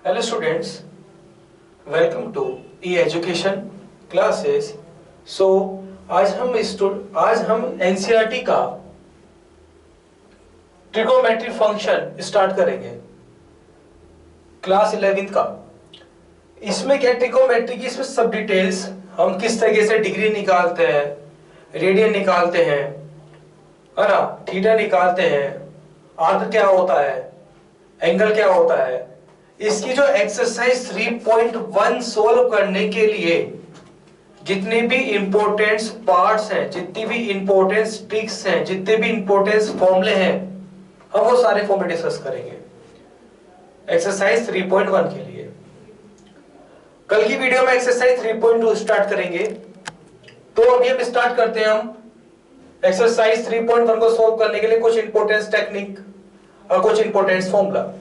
Hello students, welcome to E education classes. So आज हम NCERT का ट्रिगोनोमेट्री फंक्शन स्टार्ट करेंगे, क्लास 11th का। इसमें क्या ट्रिगोनोमेट्री की इसमें सब डिटेल्स, हम किस तरीके से डिग्री निकालते हैं, रेडियन निकालते हैं, है ना, थीटा निकालते हैं, आर्क क्या होता है, एंगल क्या होता है। इसकी जो एक्सरसाइज 3.1 सोल्व करने के लिए जितने भी इंपॉर्टेंट पार्ट्स हैं, जितनी भी इंपॉर्टेंट ट्रिक्स हैं, जितने भी इंपॉर्टेंट फॉर्मूले हैं, हम वो सारे फॉर्मूले डिस्कस करेंगे एक्सरसाइज 3.1 के लिए। कल की वीडियो में एक्सरसाइज 3.2 स्टार्ट करेंगे। तो अभी हम स्टार्ट करते हैं। हम एक्सरसाइज 3.1 को सोल्व करने के लिए कुछ इंपॉर्टेंट टेक्निक और कुछ इंपॉर्टेंट फॉर्मूला।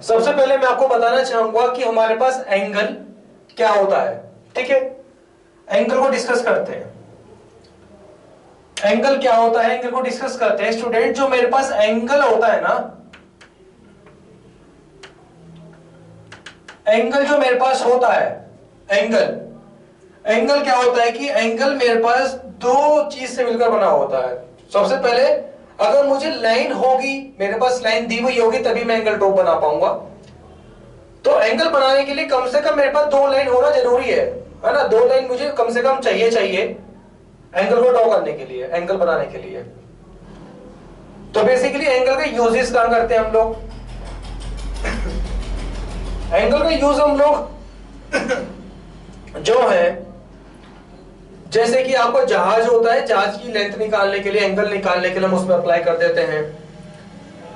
सबसे पहले मैं आपको बताना चाहूंगा कि हमारे पास एंगल क्या होता है। ठीक है, एंगल को डिस्कस करते हैं। एंगल क्या होता है, एंगल को डिस्कस करते हैं। स्टूडेंट, जो मेरे पास एंगल होता है ना, एंगल जो मेरे पास होता है, एंगल क्या होता है कि एंगल मेरे पास दो चीज से मिलकर बना होता है। सबसे पहले अगर मुझे लाइन होगी, मेरे पास लाइन दी हुई होगी, तभी मैं एंगल ड्रॉ बना पाऊंगा। तो एंगल बनाने के लिए कम से कम मेरे पास दो लाइन होना जरूरी है ना। दो लाइन मुझे कम से कम चाहिए एंगल को ड्रॉ करने के लिए, एंगल बनाने के लिए। तो बेसिकली एंगल के यूजेस कहां करते हैं हम लोग? एंगल का यूज हम लोग जो है, जैसे कि आपको जहाज होता है, जहाज की लेंथ निकालने के लिए, एंगल निकालने के लिए हम उसमें अप्लाई कर देते हैं।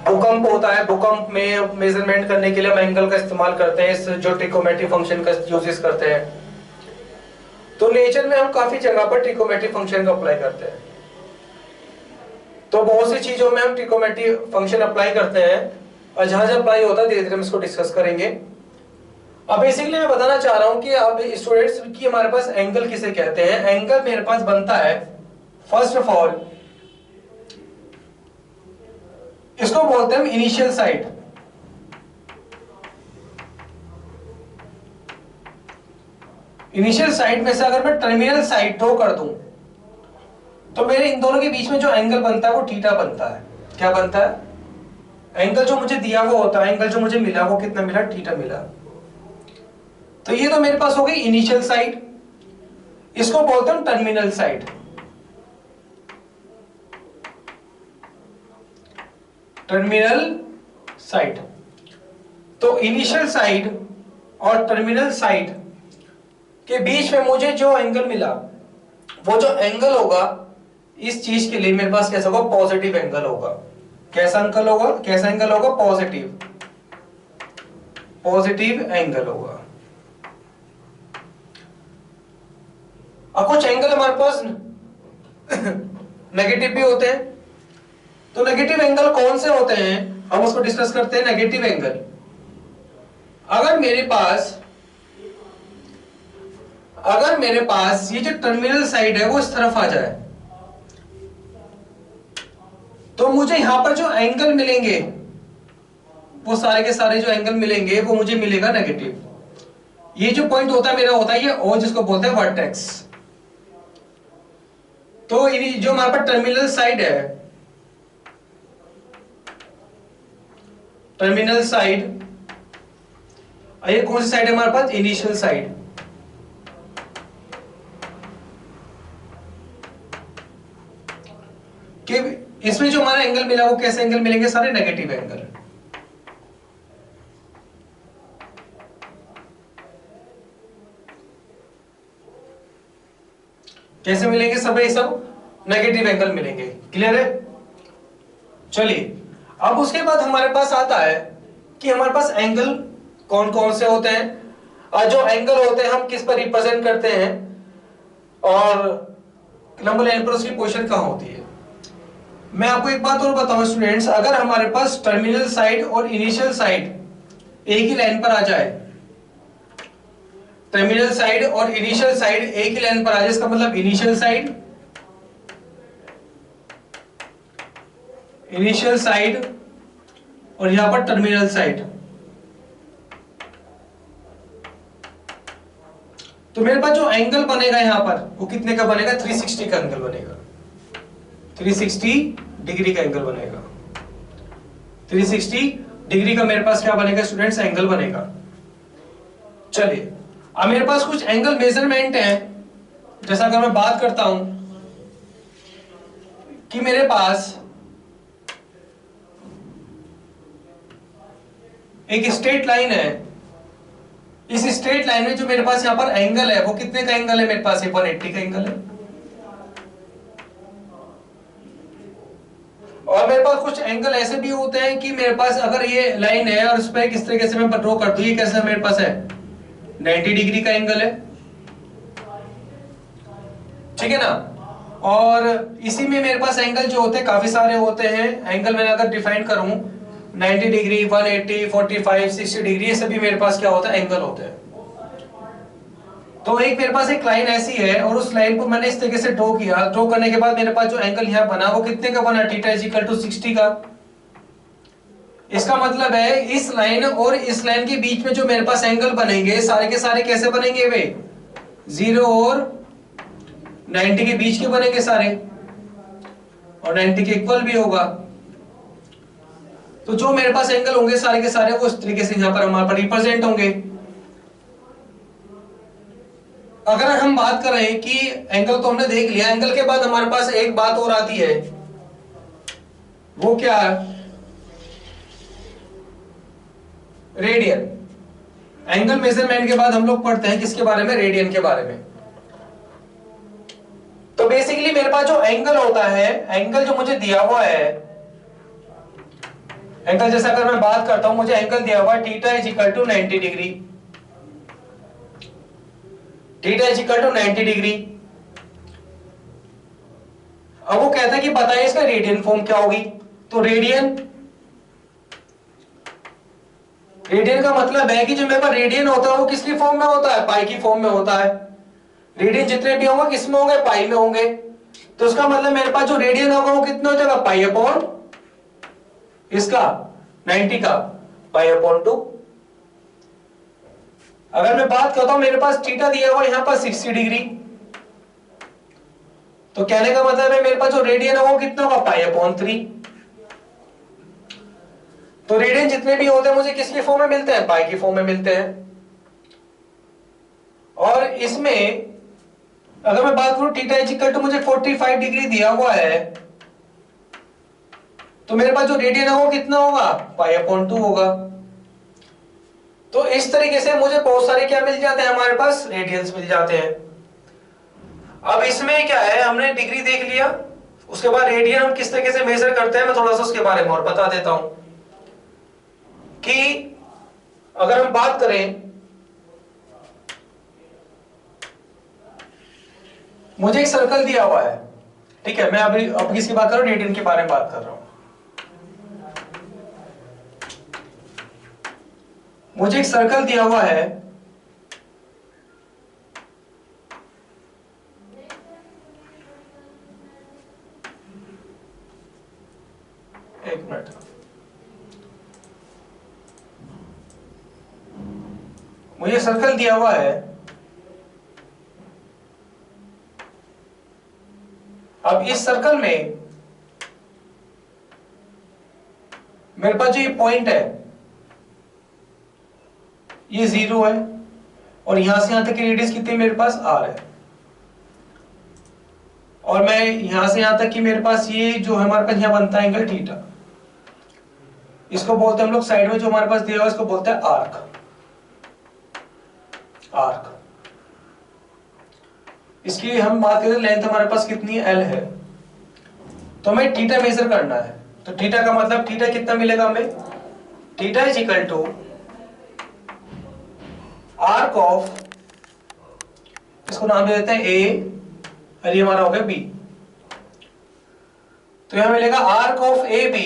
भूकंप होता है, भूकंप में मेजरमेंट करने के लिए हम एंगल का इस्तेमाल करते हैं, इस जो ट्रिगोनोमेट्री फंक्शन का यूजेस करते हैं। तो नेचर में हम काफी जगह पर ट्रिगोनोमेट्री फंक्शन का अप्लाई करते हैं। तो बहुत सी चीजों में हम ट्रिगोनोमेट्री फंक्शन अप्लाई करते हैं, और जहां जहां अप्लाई होता है धीरे धीरे हम इसको डिस्कस करेंगे। अब बेसिकली मैं बताना चाह रहा हूं कि अब स्टूडेंट्स की हमारे पास एंगल किसे कहते हैं। एंगल मेरे पास बनता है, फर्स्ट ऑफ ऑल इसको बोलते हैं इनिशियल साइड। इनिशियल साइड में से अगर मैं टर्मिनल साइड ड्रॉ कर दूं, तो मेरे इन दोनों के बीच में जो एंगल बनता है वो थीटा बनता है। क्या बनता है? एंगल जो मुझे दिया वो होता है, एंगल जो मुझे मिला वो कितना मिला? थीटा मिला। तो ये तो मेरे पास हो गई इनिशियल साइड, इसको बोलते हैं टर्मिनल साइड। Terminal side. तो इनिशियल साइड और टर्मिनल साइड के बीच में मुझे जो एंगल मिला, वो जो एंगल होगा इस चीज के लिए मेरे पास कैसा होगा? पॉजिटिव एंगल होगा। कैसा एंगल होगा? कैसा एंगल होगा? पॉजिटिव, पॉजिटिव एंगल होगा। और कुछ एंगल हमारे पास नेगेटिव भी होते हैं। तो नेगेटिव एंगल कौन से होते हैं, हम उसको डिस्कस करते हैं। नेगेटिव एंगल, अगर मेरे पास ये जो टर्मिनल साइड है वो इस तरफ आ जाए, तो मुझे यहां पर जो एंगल मिलेंगे, वो सारे के सारे जो एंगल मिलेंगे वो मुझे मिलेगा नेगेटिव। ये जो पॉइंट होता है मेरा होता है ये ओ, जिसको बोलते हैं वर्टेक्स। तो जो हमारे पास टर्मिनल साइड है, टर्मिनल साइड, ये कौन सी साइड है हमारे पास? Initial side. कि इसमें जो हमारा एंगल मिला वो कैसे एंगल मिलेंगे? सारे नेगेटिव एंगल। कैसे मिलेंगे? सब नेगेटिव एंगल मिलेंगे। क्लियर है? चलिए, अब उसके बाद हमारे पास आता है कि हमारे पास एंगल कौन कौन से होते हैं, और जो एंगल होते हैं हम किस पर रिप्रेजेंट करते हैं, और लंब लाइन पर उसकी पोजीशन कहां होती है। मैं आपको एक बात और बताऊं स्टूडेंट्स, अगर हमारे पास टर्मिनल साइड और इनिशियल साइड एक ही लाइन पर आ जाए, टर्मिनल साइड और इनिशियल साइड एक ही लाइन पर आ जाए, इसका मतलब इनिशियल साइड और यहां पर टर्मिनल साइड, तो मेरे पास जो एंगल बनेगा यहां पर वो कितने का बनेगा, 360 का एंगल बनेगा, 360 डिग्री का एंगल बनेगा, 360 डिग्री का मेरे पास क्या बनेगा स्टूडेंट्स, एंगल बनेगा। चलिए अब मेरे पास कुछ एंगल मेजरमेंट है। जैसा अगर मैं बात करता हूं कि मेरे पास एक स्ट्रेट लाइन है, इस स्ट्रेट लाइन में जो मेरे पास यहां पर एंगल है वो कितने का एंगल है मेरे पास, 180 का एंगल है। और मेरे पास कुछ एंगल ऐसे भी होते हैं कि मेरे पास अगर ये लाइन है और उस पर किस तरीके से मैं ड्रॉ कर दूं, ये कैसे मेरे पास है 90 डिग्री का एंगल है, ठीक है ना। और इसी में मेरे पास एंगल जो होते हैं काफी सारे होते हैं। एंगल मैंने अगर डिफाइन करूं 90 डिग्री, 180, 45, 60 डिग्री, ये सभी मेरे पास क्या होता है, एंगल होते हैं। तो एक मेरे पास एक लाइन ऐसी है और उस लाइन को मैंने इस तरीके से ड्रॉ किया। ड्रॉ करने के बाद मेरे पास जो एंगल यहाँ बना वो कितने का बना, थीटा इज इक्वल टू 60 का। इसका मतलब है इस लाइन और इस लाइन के बीच में जो मेरे पास एंगल बनेंगे सारे के सारे कैसे बनेंगे वे, 0 और 90 के बीच के बनेंगे सारे, और 90 के इक्वल भी होगा। तो जो मेरे पास एंगल होंगे सारे के सारे वो इस तरीके से यहां पर हमारे पर रिप्रेजेंट होंगे। अगर हम बात करें कि एंगल तो हमने देख लिया, एंगल के बाद हमारे पास एक बात और आती है, वो क्या है, रेडियन। एंगल मेजरमेंट के बाद हम लोग पढ़ते हैं किसके बारे में, रेडियन के बारे में। तो बेसिकली मेरे पास जो एंगल होता है, एंगल जो मुझे दिया हुआ है, एंगल जैसा अगर मैं बात करता हूं, मुझे एंगल दिया हुआ है theta is equal to 90 degree, theta is equal to 90 degree. अब वो कहता है कि बताइए इसका रेडियन फॉर्म क्या होगी। तो रेडियन का मतलब है कि जो मेरे पास रेडियन होता है वो किसकी फॉर्म में होता है, पाई की फॉर्म में होता है। रेडियन जितने भी होंगे किस में होंगे, पाई में होंगे। तो इसका मतलब मेरे पास जो रेडियन होगा वो कितना हो जाएगा, पाई अपॉन इसका 90 का पाई अपॉन 2। अगर मैं बात करता हूं मेरे पास थीटा दिया हुआ यहां पर 60 डिग्री, तो कहने का मतलब है मेरे पास जो रेडियन है वो कितना होगा, पाई अपॉन 3। तो रेडियन जितने भी होते हैं मुझे किसकी फॉर्म में मिलते हैं, पाई की फॉर्म में मिलते हैं। और इसमें अगर मैं बात करूं थीटा इज इक्वल टू मुझे 45 डिग्री दिया हुआ है, तो मेरे पास जो रेडियन है वो कितना होगा, पाई अपॉन 2 होगा। तो इस तरीके से मुझे बहुत सारे क्या मिल जाते हैं, हमारे पास रेडियंस मिल जाते हैं। अब इसमें क्या है, हमने डिग्री देख लिया, उसके बाद रेडियन हम किस तरीके से मेजर करते हैं मैं थोड़ा सा उसके बारे में और बता देता हूं कि अगर हम बात करें, मुझे एक सर्कल दिया हुआ है, ठीक है, मैं अभी अब किसकी बात कर रहा हूं, रेडियन के बारे में बात कर रहा हूं। मुझे एक सर्कल दिया हुआ है, एक मिनट, मुझे सर्कल दिया हुआ है। अब इस सर्कल में मेरे पास जो ये पॉइंट है ये 0 है, और यहां से यहां तक की रेडियस कितनी मेरे पास r है, और मैं यहां से यहां तक की मेरे पास ये जो हमारे पास यहां बनता है एंगल थीटा, इसको बोलते हैं हम लोग साइड में जो हमारे पास दिया हुआ इसको बोलते हैं आर्क। आर्क इसकी हम बात करें लेंथ हमारे पास कितनी L है, तो हमें थीटा मेजर करना है। तो थीटा का मतलब थीटा कितना मिलेगा हमें, theta is equal to arc of, इसको नाम दे देते हैं A और ये हमारा हो गया B। तो यहां मिलेगा arc of AB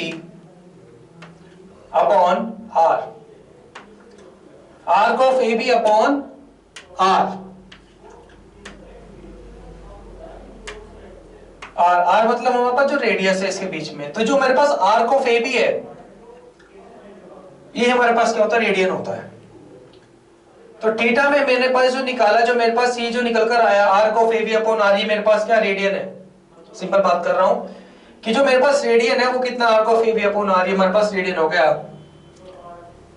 upon R, arc of AB upon R। R मतलब हमारे पास जो रेडियस है इसके बीच में, तो जो मेरे पास आर्क ऑफ AB है ये हमारे पास क्या होता है, रेडियन होता है। तो थीटा में मैंने पास जो निकाला, जो मेरे पास ये जो निकल कर आया arc of A B upon r, ये मेरे पास क्या रेडियन है। सिंपल बात कर रहा हूं कि जो मेरे पास रेडियन है वो कितना arc of A B upon r, ये मेरे पास रेडियन हो गया।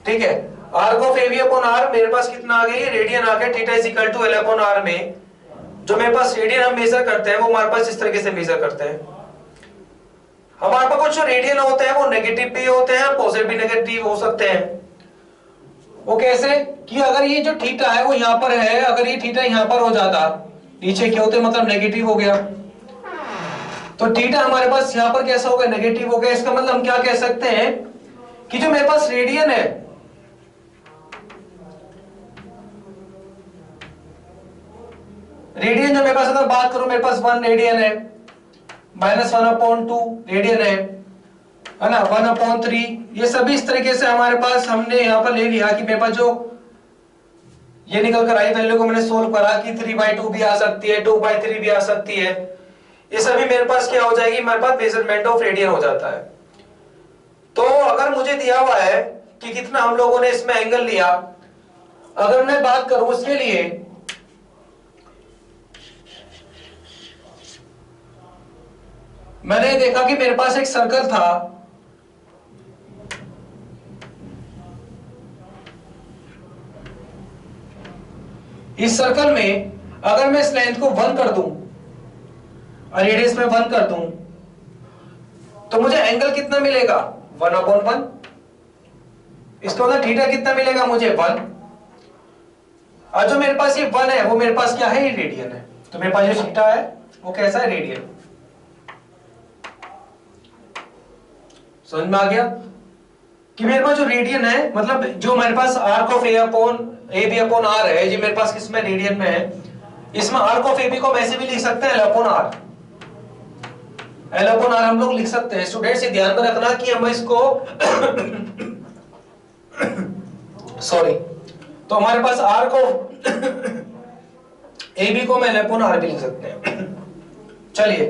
ठीक है, arc of A B upon r मेरे पास कितना आ गया, ये रेडियन आ गया। Theta is equal to l upon r में जो मेरे पास रेडियन हम मेजर करते हैं वो हमारे पास इस तरीके से मेजर करते हैं। हमारे पास कुछ जो रेडियन होते हैं वो नेगेटिव भी होते हैं, पॉजिटिव भी नेगेटिव हो सकते हैं। वो कैसे कि अगर ये जो थीटा है वो यहां पर है, अगर ये थीटा यहां पर हो जाता, नीचे क्या होते मतलब नेगेटिव हो गया, तो थीटा हमारे पास यहां पर कैसा हो गया, नेगेटिव हो गया। इसका मतलब हम क्या कह सकते हैं कि जो मेरे पास रेडियन है, रेडियन जो मेरे पास अगर बात करूं, मेरे पास 1 रेडियन है, -1/2 रेडियन है ना, 1/3, ये सभी इस तरीके से हमारे पास हमने यहां पर ले लिया कि मेरे पास जो ये निकल कर आई वैल्यू को मैंने सोल्व करा कि 3/2 भी आ सकती है, 2/3 भी आ सकती है। ये सभी मेरे पास क्या हो जाएगी, मेरे पास मेजरमेंट ऑफ रेडियन हो जाता है। तो अगर मुझे दिया हुआ है कि कितना हम लोगों ने इसमें एंगल लिया, अगर मैं बात करूं उसके लिए, मैंने देखा कि मेरे पास एक सर्कल था, इस सर्कल में अगर मैं इस लेंथ को 1 कर दूं और रेडियस में 1 कर दूं तो मुझे एंगल कितना मिलेगा, 1/1। इसका मतलब थीटा कितना मिलेगा मुझे, 1। और जो मेरे पास ये 1 है वो मेरे पास क्या है, ये रेडियन है। तो मेरे पास जो थीटा है वो कैसा है, रेडियन। समझ में आ गया कि मेरे पास जो रेडियन है, मतलब जो मेरे पास arc of A B upon R है, जो मेरे पास किसमें, रेडियन में है। इसमें आर्क ऑफ ए बी को हम ऐसे भी लिख सकते हैं, l upon r. L upon r हम लोग लिख सकते हैं। स्टूडेंट्स ध्यान में रखना कि हम इसको सॉरी, तो हमारे पास आर्क ऑफ ए बी को हम एल अपॉन आर भी लिख सकते हैं। चलिए,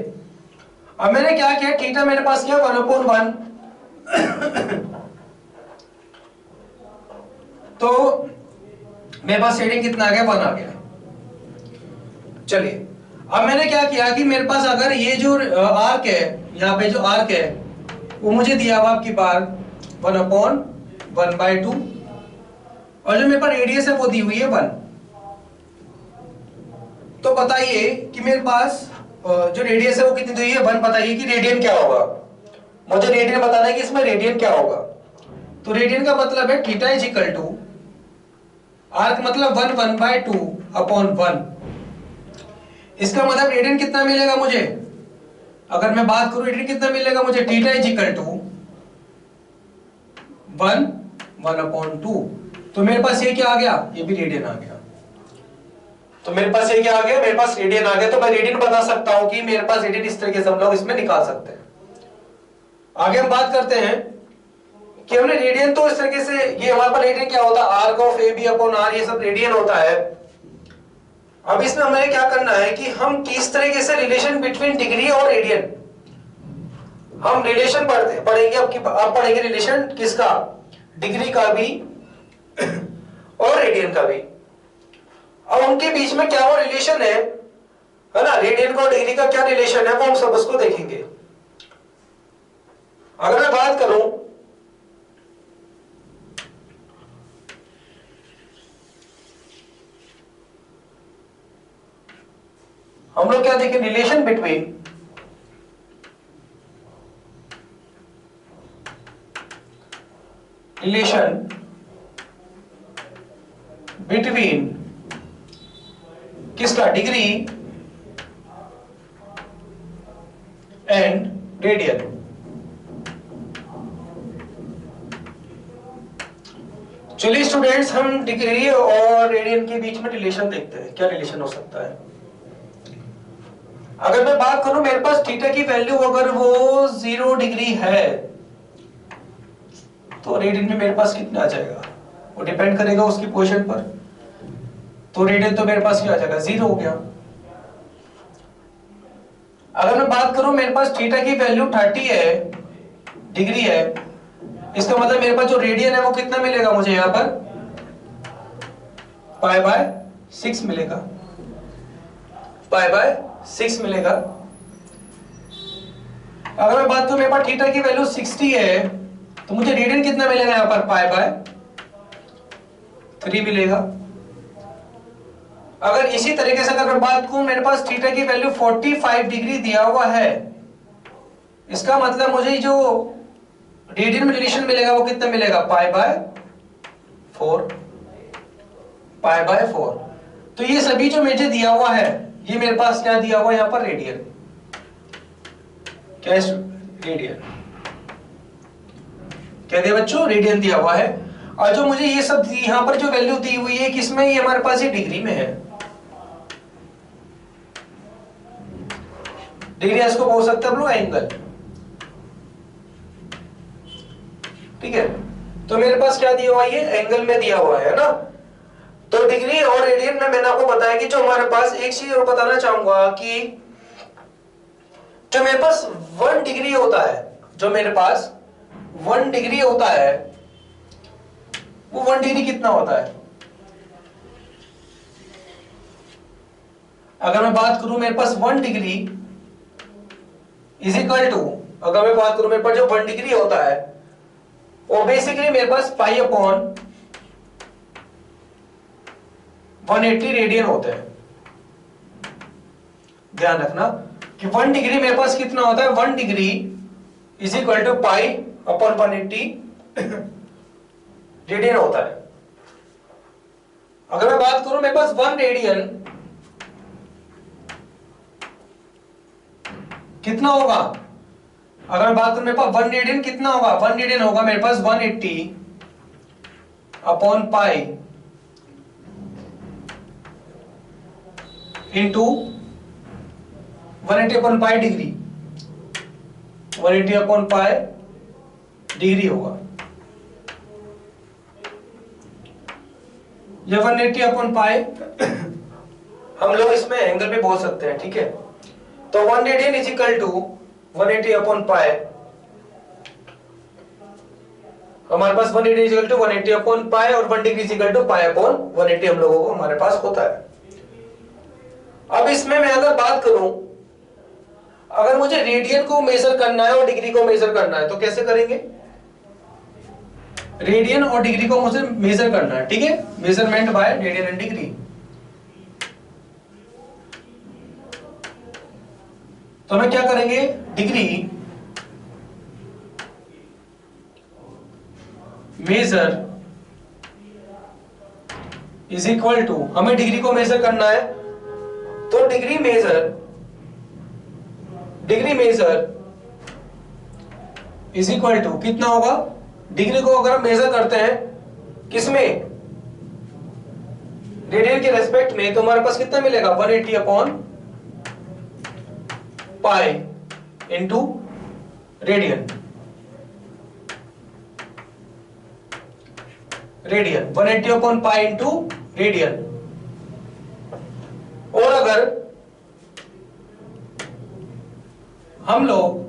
अब मैंने क्या किया, थीटा मेरे पास क्या, 1/1। तो मेरे पास रेडियन कितना आ गया, 1 आ गया। चलिए, अब मैंने क्या किया कि मेरे पास अगर ये जो आर्क है, यहाँ पे जो आर्क है वो मुझे दिया हुआ आपकी बार 1/1/2, और जो मेरे पास रेडियस है वो दी हुई है 1। तो बताइए कि मेरे पास जो रेडियस है वो कितनी दी हुई है, 1। बताइए कि रेडियन क्या होगा, मुझे रेडियन बताना है कि इसमें रेडियन क्या होगा। तो रेडियन का मतलब है theta is equal to arc मतलब 1/2/1। इसका मतलब रेडियन कितना मिलेगा मुझे, अगर मैं बात करूं रेडियन कितना मिलेगा मुझे, थीटा इज इक्वल टू 1/2। तो मेरे पास ये क्या आ गया, ये भी रेडियन आ गया। तो मेरे पास ये क्या आ गया, मेरे पास रेडियन आ गया। तो मैं रेडियन बता सकता हूं कि मेरे पास रेडियन इस तरीके से हम लोग इसमें निकाल सकते हैं। आगे हम बात करते हैं कि हमने रेडियन, तो इस तरीके से ये हमारे पास रेडियन क्या होता है, arc of A B upon r, ये सब रेडियन होता है। अब इसमें हमें क्या करना है कि हम किस तरीके से रिलेशन बिटवीन डिग्री और रेडियन, हम रिलेशन पढ़ेंगे। अब पढ़ेंगे रिलेशन किसका, डिग्री का भी और रेडियन का भी। अब उनके बीच में क्या वो रिलेशन है ना, रेडियन का और डिग्री का क्या रिलेशन है वो हम सब उसको देखेंगे। अगर मैं बात करूं, हम लोग क्या देखें, रिलेशन बिटवीन किसका, डिग्री एंड रेडियन। चलिए स्टूडेंट्स, हम डिग्री और रेडियन के बीच में रिलेशन देखते हैं, क्या रिलेशन हो सकता है। अगर मैं बात करूं, मेरे पास थीटा की वैल्यू अगर वो 0 डिग्री है तो रेडियन में मेरे पास कितना आ जाएगा, वो डिपेंड करेगा उसकी पोजीशन पर। तो रेडियन तो मेरे पास क्या आ जाएगा, 0 हो गया। अगर मैं बात करूं, मेरे पास थीटा की वैल्यू 30 है, डिग्री है, इसका मतलब मेरे पास जो रेडियन है वो कितना मिलेगा मुझे यहाँ पर, पाई बाय 6 मिलेगा, पाई बाय 6 मिलेगा। अगर मैं बात करूं मेरे पास थीटा की वैल्यू 60 है तो मुझे रेडियन कितना मिलेगा यहां पर, पाई बाय 3 मिलेगा। अगर इसी तरीके से अगर मैं बात करूं मेरे पास थीटा की वैल्यू 45 डिग्री दिया हुआ है, इसका मतलब मुझे जो रेडियन में रिलेशन मिलेगा वो कितना मिलेगा, पाई बाय 4, पाई बाय 4। तो ये सभी जो मुझे दिया हुआ है ये मेरे पास क्या दिया हुआ है यहां पर, रेडियन। क्या रेडियन क्या दिया बच्चों, रेडियन दिया हुआ है। और जो मुझे ये सब यहां पर जो वैल्यू दी हुई है किसमें, ये हमारे पास ये डिग्री में है। डिग्री इसको बोल सकते हैं हम लोग एंगल, ठीक है। तो मेरे पास क्या दिया हुआ है, ये एंगल में दिया हुआ है ना। तो डिग्री और रेडियन में मैंने आपको बताया कि जो हमारे पास, एक चीज और बताना चाहूंगा कि जो मेरे पास 1 डिग्री होता है, जो मेरे पास 1 डिग्री होता है वो 1 डिग्री कितना होता है। अगर मैं बात करूं मेरे पास 1 डिग्री इज इक्वल टू, अगर मैं बात करूं मेरे पास जो 1 डिग्री होता है वो बेसिकली मेरे पास पाई अपॉन 180 रेडियन होते हैं। ध्यान रखना कि 1 डिग्री मेरे पास कितना होता है, 1 degree is equal to pi upon 180 radian होता है। अगर मैं बात करूं मेरे पास 1 रेडियन कितना होगा, अगर मैं बात करूं मेरे पास 1 रेडियन कितना होगा, 1 रेडियन होगा मेरे पास 180 upon pi into 180 upon pi degree, 180 upon pi degree होगा। ये 180 अपॉन पाई हम लोग इसमें एंगल भी बोल सकते हैं, ठीक है। तो 1 radian is equal to 180 upon pi, हमारे पास 180 is equal to 180 upon pi और 1 degree is equal to pi upon 180 हम लोगों को हमारे पास होता है। अब इसमें मैं अगर बात करूं, अगर मुझे रेडियन को मेजर करना है और डिग्री को मेजर करना है तो कैसे करेंगे, रेडियन और डिग्री को मुझे मेजर करना है, ठीक है, measurement by radian and degree. तो मैं क्या करेंगे, degree measure is equal to, हमें डिग्री को मेजर करना है तो degree measure is equal to कितना होगा, डिग्री को अगर हम मेजर करते हैं किसमें, रेडियन के रेस्पेक्ट में, तो हमारे पास कितना मिलेगा 180 upon pi into radian, 180 upon pi into radian. और अगर हम लोग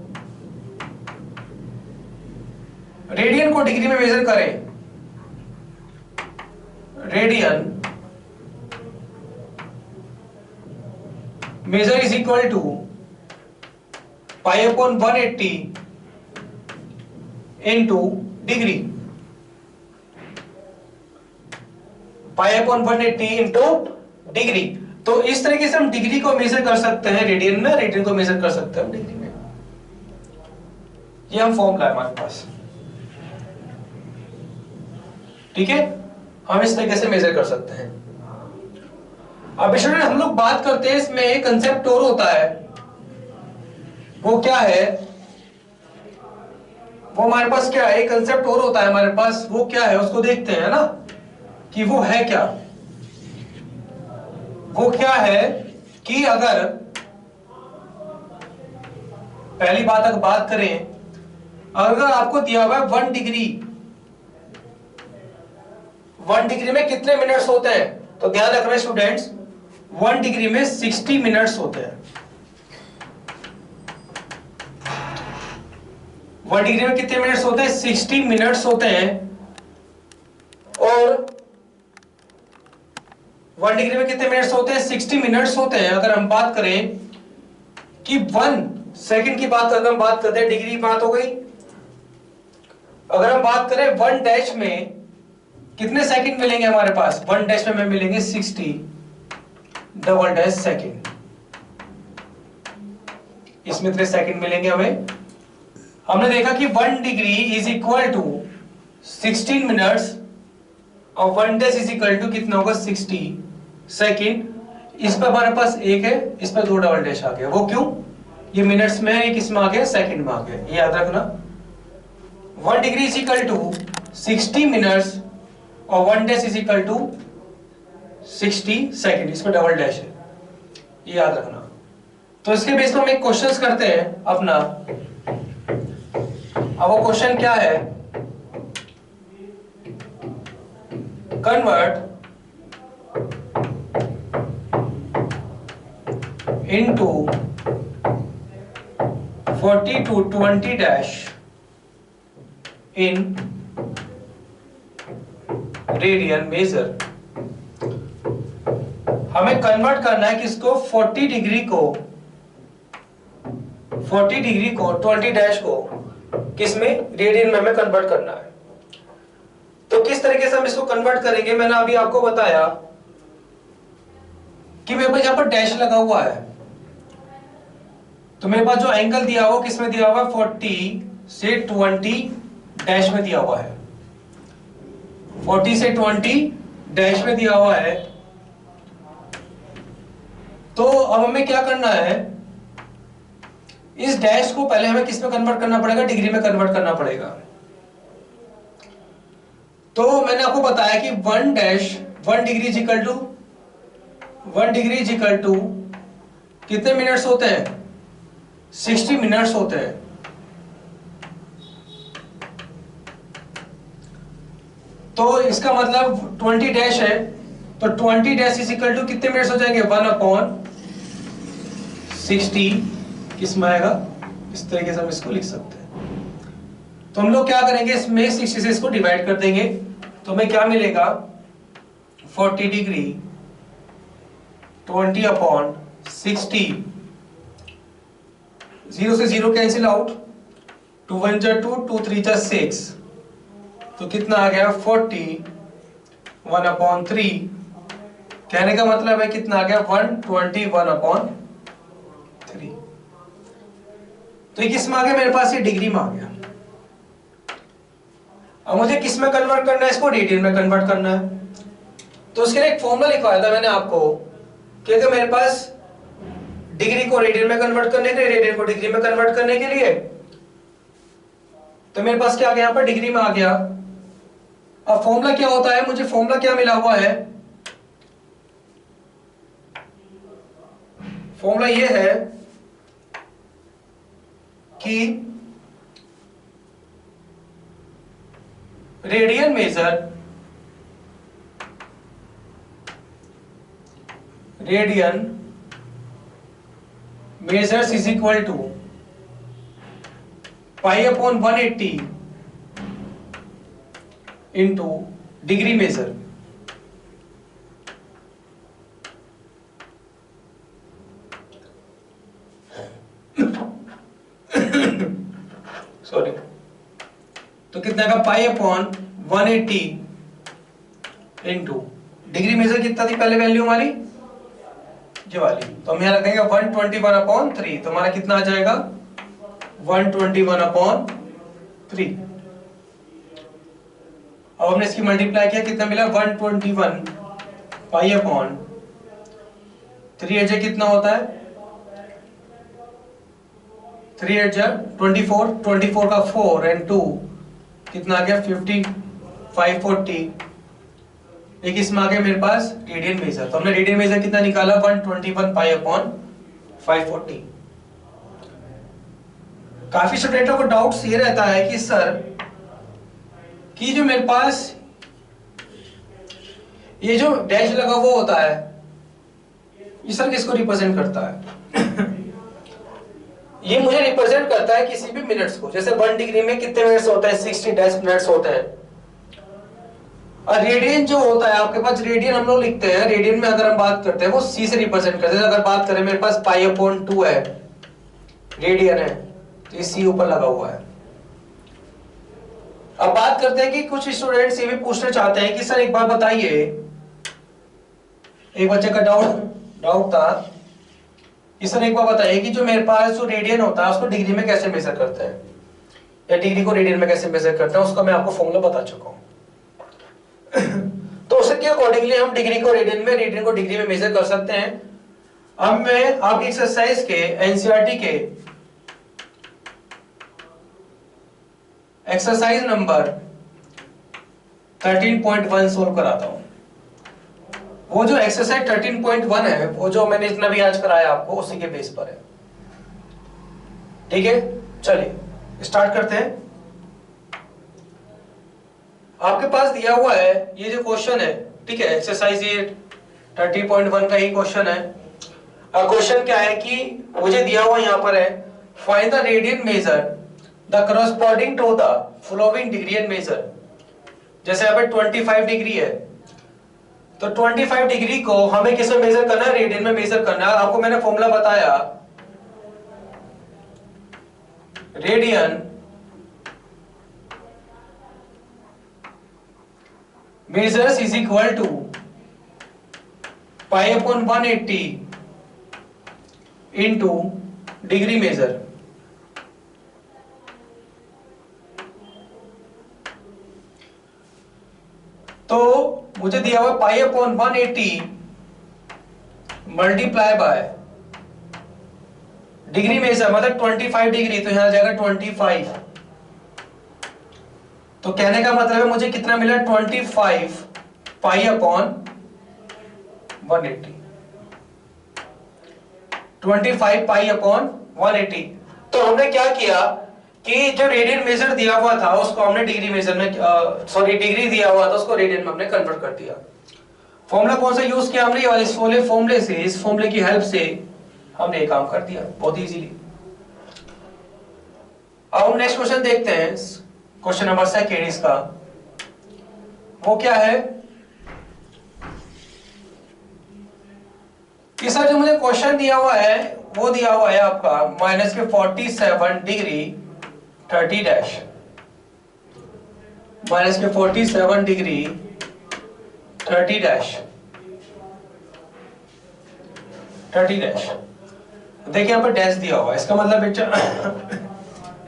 रेडियन को डिग्री में मेजर करें, radian measure is equal to pi upon 180 into degree, pi upon 180 into degree. तो इस तरीके से हम डिग्री को मेजर कर सकते हैं रेडियन में, रेडियन को मेजर कर सकते हैं हम डिग्री में। ये हम फॉर्मूला है हमारे पास, ठीक है, हम इस तरीके से मेजर कर सकते हैं। अब स्टूडेंट हम लोग बात करते हैं, इसमें एक कंसेप्ट और होता है, वो क्या है, वो हमारे पास क्या है, एक कंसेप्ट और होता है हमारे पास, वो क्या है उसको देखते हैं ना, कि वो है क्या। वो क्या है कि अगर पहली बात अगर बात करें, अगर आपको दिया हुआ है 1 डिग्री, 1 डिग्री में कितने मिनट्स होते हैं, तो ध्यान रखना स्टूडेंट्स, 1 डिग्री में 60 मिनट्स होते हैं। 1 डिग्री में कितने मिनट्स होते हैं, 60 मिनट्स होते हैं। और 1 डिग्री में कितने मिनट्स होते हैं? 60 मिनट्स होते हैं। अगर हम बात करें कि 1 सेकंड की बात अगर हम बात करते हैं, डिग्री की बात हो गई। अगर हम बात करें 1 डैश में कितने सेकंड मिलेंगे हमारे पास? 1 डैश में हमें मिलेंगे 60 डबल डैश सेकंड। इसमें कितने सेकंड मिलेंगे हमें? हमने देखा कि 1 degree is equal to 16 minutes और 1 डैश इज इक्वल टू कितना होगा? 60 सेकंड। इस पर हमारे पास एक है, इस पर 2 डबल डैश आ गया। वो क्यों? ये मिनट्स में है, किस में आ गया? सेकंड में आ गया। ये याद रखना। 1 degree is equal to 60 minutes और 1 dash is equal to 60 second. इस पर डबल डैश है, ये याद रखना। तो इसके बेस पर हम एक क्वेश्चन करते हैं अपना। अब वो क्वेश्चन क्या है? Convert into 40 to 20 dash in radian major. हमें कन्वर्ट करना है किसको? 40 डिग्री को 20 डैश को किसमें? रेडियन में हमें कन्वर्ट करना है। तो किस तरीके से हम इसको कन्वर्ट करेंगे? मैंने अभी आपको बताया कि मेरे पास यहां पर डैश लगा हुआ है, तो मेरे पास जो एंगल दिया हुआ किसमें दिया हुआ है? 40 से 20 डैश में दिया हुआ है। 40 से 20 डैश में दिया हुआ है। तो अब हमें क्या करना है? इस डैश को पहले हमें किस में कन्वर्ट करना पड़ेगा? डिग्री में कन्वर्ट करना पड़ेगा। तो मैंने आपको बताया कि 1 dash 1 degree is equal to 1 degree is equal to कितने मिनट्स होते हैं? 60 मिनट्स होते हैं। तो इसका मतलब 20 डैश है, तो 20 डैश इज इक्वल टू कितने मिनट्स हो जाएंगे? 1/60 किस में आएगा? इस तरीके से हम इसको लिख सकते हैं। तो हम लोग क्या करेंगे? इसमें 60 से इसको डिवाइड कर देंगे, तो हमें क्या मिलेगा? 40 डिग्री 20/60। 0 से 0 कैंसिल आउट, 2 1 जा 2, 2 3 जा 6, तो कितना आ गया? 40 1/3। कहने का मतलब है कितना आ गया? 121/3। तो ये किस में आ गया? मेरे पास ये डिग्री में आ गया। अब मुझे किस में कन्वर्ट करना है? इसको रेडियन में कन्वर्ट करना है। तो उसके लिए एक फॉर्मूला लिखवाया था मैंने आपको कि अगर मेरे पास डिग्री को रेडियन में कन्वर्ट करने के लिए, रेडियन को डिग्री में कन्वर्ट करने के लिए, तो मेरे पास क्या आ गया? यहाँ पर डिग्री में आ गया। अब फॉर्मूला क्या होता है? मुझे फॉर्मूला क्या मिला हुआ है? फॉर्मूला ये है कि radian measures is equal to π/180 into degree measure. Sorry, तो कितना का? π/180 इंटू डिग्री मेजर कितना थी पहले वैल्यू हमारी? ये वाली। तो हम यहां रखेंगे 121/3, तो हमारा कितना आ जाएगा? 121/3। अब हमने इसकी मल्टीप्लाई किया, कितना मिला? 121 π/3 कितना होता है? 3 24, 24 का 4 एंड 2 कितना आ गया? 50 540। एक इसमें आ गया मेरे पास रेडियन मेजर। तो हमने रेडियन मेजर कितना निकाला? 121 π/540। काफी स्टूडेंटों को डाउट्स ये रहता है कि सर कि जो मेरे पास ये जो डैश लगा वो होता है, ये सर किसको रिप्रेजेंट करता है? ये मुझे रिप्रेजेंट करता है किसी भी मिनट्स को। जैसे 1 डिग्री में कितने मिनट्स होते हैं? 60 डैश मिनट्स होते हैं। और रेडियन जो होता है आपके पास, रेडियन हम लोग लिखते हैं, रेडियन में अगर हम बात करते हैं वो सी से रिप्रेजेंट करते हैं। अगर बात करें मेरे पास पाई अपॉन 2 है रेडियन है, तो ये सी ऊपर लगा हुआ है। अब बात करते हैं कि कुछ स्टूडेंट्स ये भी पूछना चाहते हैं कि सर एक बात बताइए, एक बच्चे का डाउट था कि सर एक बात बताइए कि जो मेरे पास जो रेडियन होता है उसको डिग्री में कैसे मेजर करते हैं, या डिग्री को रेडियन में कैसे मेजर करते हैं, उसका मैं आपको फॉर्मूला बता चुका हूं। तो उसके अकॉर्डिंगली हम डिग्री को रेडियन में, रेडियन को डिग्री में मेजर कर सकते हैं। अब मैं आपकी एक्सरसाइज के एनसीईआरटी के एक्सरसाइज नंबर 13.1 सोल्व कराता हूं। वो जो एक्सरसाइज 13.1 है वो जो मैंने इतना भी आज कराया आपको उसी के बेस पर है। ठीक है, चलिए स्टार्ट करते हैं। आपके पास दिया हुआ है ये जो क्वेश्चन है, ठीक है, एक्सरसाइज ये 30.1 का ही क्वेश्चन है। अब क्वेश्चन क्या है कि मुझे दिया हुआ यहाँ पर है, find the radian measure the corresponding to the following degree and measure. जैसे यहाँ पे 25 डिग्री है, तो 25 डिग्री को हमें किस में मेजर करना है, रेडियन में मेजर करना है। आपको मैंने फॉर्मूला बताया, radian measures is equal to pi upon 180 into degree measure. तो मुझे दिया हुआ pi upon 180 multiply by degree measure, मतलब 25 डिग्री, तो यहां आ जाएगा 25। तो कहने का मतलब है मुझे कितना मिला, 25 पाई अपॉन 180, 25 पाई अपॉन 180। तो हमने क्या किया कि जो रेडियन मेजर दिया हुआ था उसको हमने डिग्री मेजर में, सॉरी डिग्री दिया हुआ था उसको रेडियन में हमने कन्वर्ट कर दिया। फॉर्मूला कौन सा यूज किया हमने, ये वाले फॉर्मूले से, इस फॉर्मूले की हेल्प से हमने ये काम कर दिया बहुत इजीली। अब हम नेक्स्ट क्वेश्चन देखते हैं, क्वेश्चन नंबर 2 इसका। वो क्या है कि सर जो मुझे क्वेश्चन दिया हुआ है वो दिया हुआ है आपका माइनस के 47 डिग्री 30 डैश, माइनस के 47 डिग्री 30 डैश, 30 डैश। देखिए यहाँ पर डैश दिया हुआ है, इसका मतलब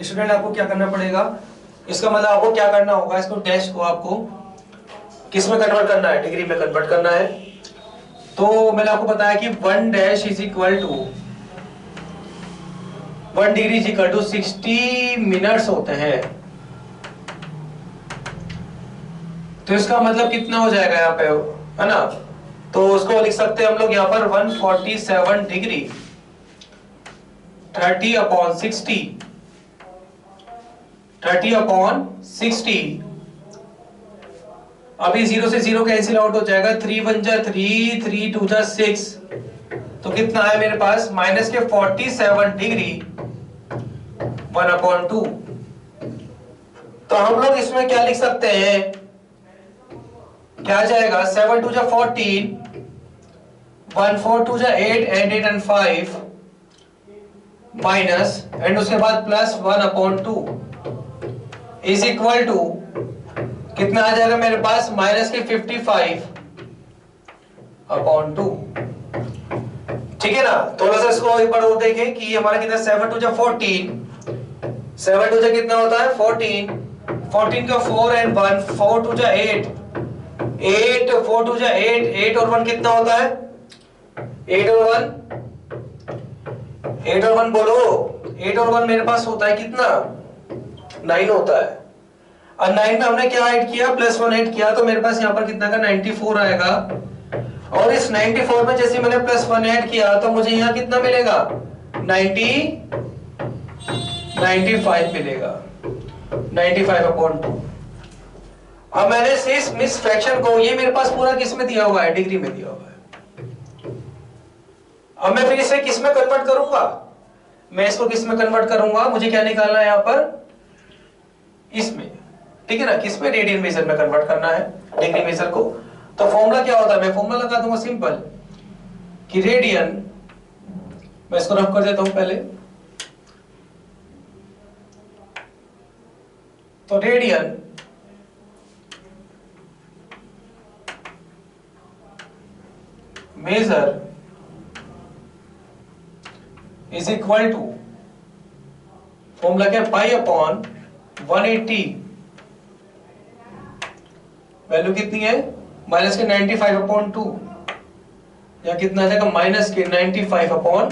स्टूडेंट आपको क्या करना पड़ेगा, इसका मतलब आपको क्या करना होगा, इसको डैश को आपको किस में कन्वर्ट करना है, डिग्री में कन्वर्ट करना है। तो मैंने आपको बताया कि 1 dash is equal to 1 degree is equal to 60 minutes होते हैं। तो इसका मतलब कितना हो जाएगा यहाँ पे, है ना, तो उसको लिख सकते हैं हम लोग यहाँ पर 147 डिग्री 30 अपॉन 60, 30 अपॉन 60। अभी 0 से 0 कैंसिल आउट हो जाएगा, 3 1 जा 3, 3 2 जा 6, तो कितना है मेरे पास माइनस के 47 डिग्री 1 अपॉन 2। तो हम लोग इसमें क्या लिख सकते हैं, क्या आ जाएगा, 7 2 जा 14, 1 4 2 जा 8 एंड 8 एंड 5 माइनस एंड उसके बाद plus 1 upon 2 is equal to कितना आ जाएगा मेरे पास माइनस के 55 अपॉन 2। ठीक है ना, थोड़ा सा इसको एक बार और देखें कि हमारा कितना, 7 2 जा 14, 7 2 जा कितना होता है 14, 14 का 4 एंड 1, 4 2 जा 8, 8 4 2 जा 8, 8 और 1 कितना होता है, 8 और 1 बोलो, 8 और 1 मेरे पास होता है कितना, 9 होता है। और 9 में हमने क्या ऐड किया, प्लस 1 ऐड किया, तो मेरे पास यहाँ पर कितना का 94 आएगा। और इस 94 में जैसे मैंने प्लस 1 ऐड किया तो मुझे यहाँ कितना मिलेगा, 95 मिलेगा, 95 अपॉन 2। अब मैंने इस मिस फ्रैक्शन को, ये मेरे पास पूरा किस में दिया हुआ है, डिग्री में दिया हुआ है। अब मैं फिर इसे किस में कन्वर्ट करूंगा, मैं इसको किस में कन्वर्ट करूंगा, मुझे क्या निकालना है यहाँ पर, इसमें ठीक है ना, किस में, रेडियन मेजर में कन्वर्ट करना है डिग्री मेजर को। तो फॉर्मूला क्या होता है, मैं फॉर्मूला लगा दूंगा सिंपल कि रेडियन, मैं इसको रफ कर देता हूं पहले। तो radian measure is equal to, formula क्या है, पाई अपॉन 180, वैल्यू कितनी है, माइनस के 95 अपॉन 2, या कितना आ जाएगा, माइनस के 95 अपॉन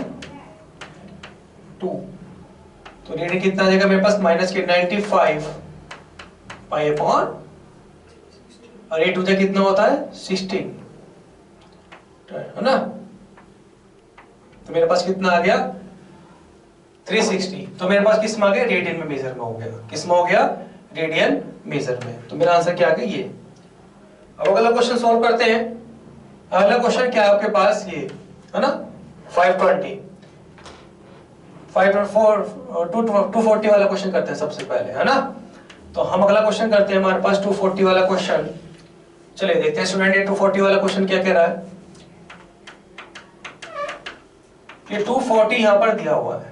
2। तो रेडियन कितना आ जाएगा मेरे पास, माइनस के 95 पाई अपॉन, और 8 टू कितना होता है 16, है ना। तो मेरे पास कितना आ गया 360। तो मेरे पास किस में आ गया, रेडियन में मेजर में हो गया, किस में हो गया, रेडियन मेजर में। तो मेरा आंसर क्या आ गया ये। अब अगला क्वेश्चन सॉल्व करते हैं। अगला क्वेश्चन क्या है आपके पास, ये है ना 520 240 वाला क्वेश्चन करते हैं सबसे पहले, है ना। तो हम अगला क्वेश्चन करते हैं, हमारे पास 240 वाला क्वेश्चन। चलिए देखते हैं स्टूडेंट ये 240 वाला क्वेश्चन क्या कह रहा है। ये 240 यहां पर दिया हुआ है,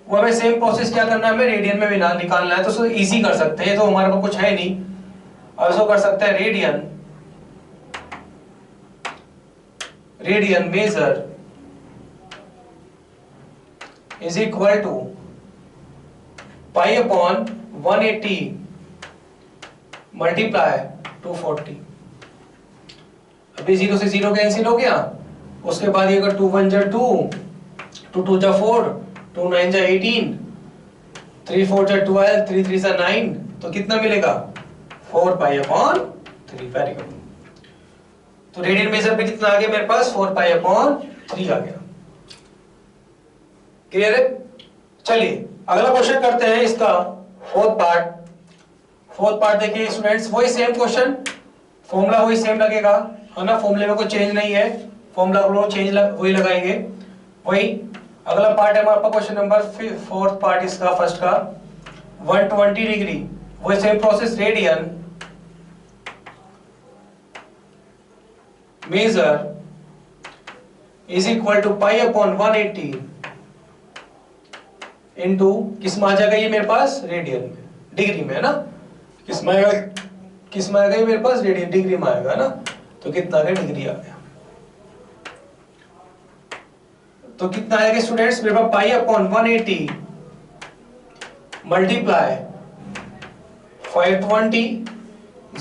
वो हमें सेम प्रोसेस क्या करना है, हमें रेडियन में भी निकालना है। तो उसको इजी कर सकते हैं, तो हमारे पास कुछ है नहीं, अब इसको कर सकते हैं radian measure is equal to pi upon 180 multiply 240। अभी 0 से 0 कैंसिल हो गया, उसके बाद ये अगर 2 1 जा 2, 2 2 जा 4, 2 9 जा 18, 3 4 जा 12, 3 3 जा 9, तो कितना मिलेगा 4 पाई अपॉन 3। Very good. तो रेडियन मेजर पे कितना आ गया मेरे पास, 4 पाई अपॉन 3 आ गया। क्लियर है। चलिए अगला क्वेश्चन करते हैं, इसका फोर्थ पार्ट देखिए स्टूडेंट्स, वही सेम क्वेश्चन, फॉर्मूला वही सेम लगेगा, है ना, फॉर्मूले में कोई चेंज नहीं है, फॉर्मूला को चेंज वही लगाएंगे वही। अगला पार्ट है हमारे पास क्वेश्चन नंबर फोर्थ पार्ट इसका फर्स्ट का 120 डिग्री, वही same process, radian measure is equal to pi upon 180 into किस में आ जाएगा ये मेरे पास, रेडियन में, डिग्री में, है ना। किस में आएगा ये मेरे पास, रेडियन डिग्री में आएगा, है ना। तो कितना आ गया, डिग्री आ गया। तो कितना आएगा स्टूडेंट्स मेरे पास, पाई अपॉन 180 मल्टीप्लाई 520,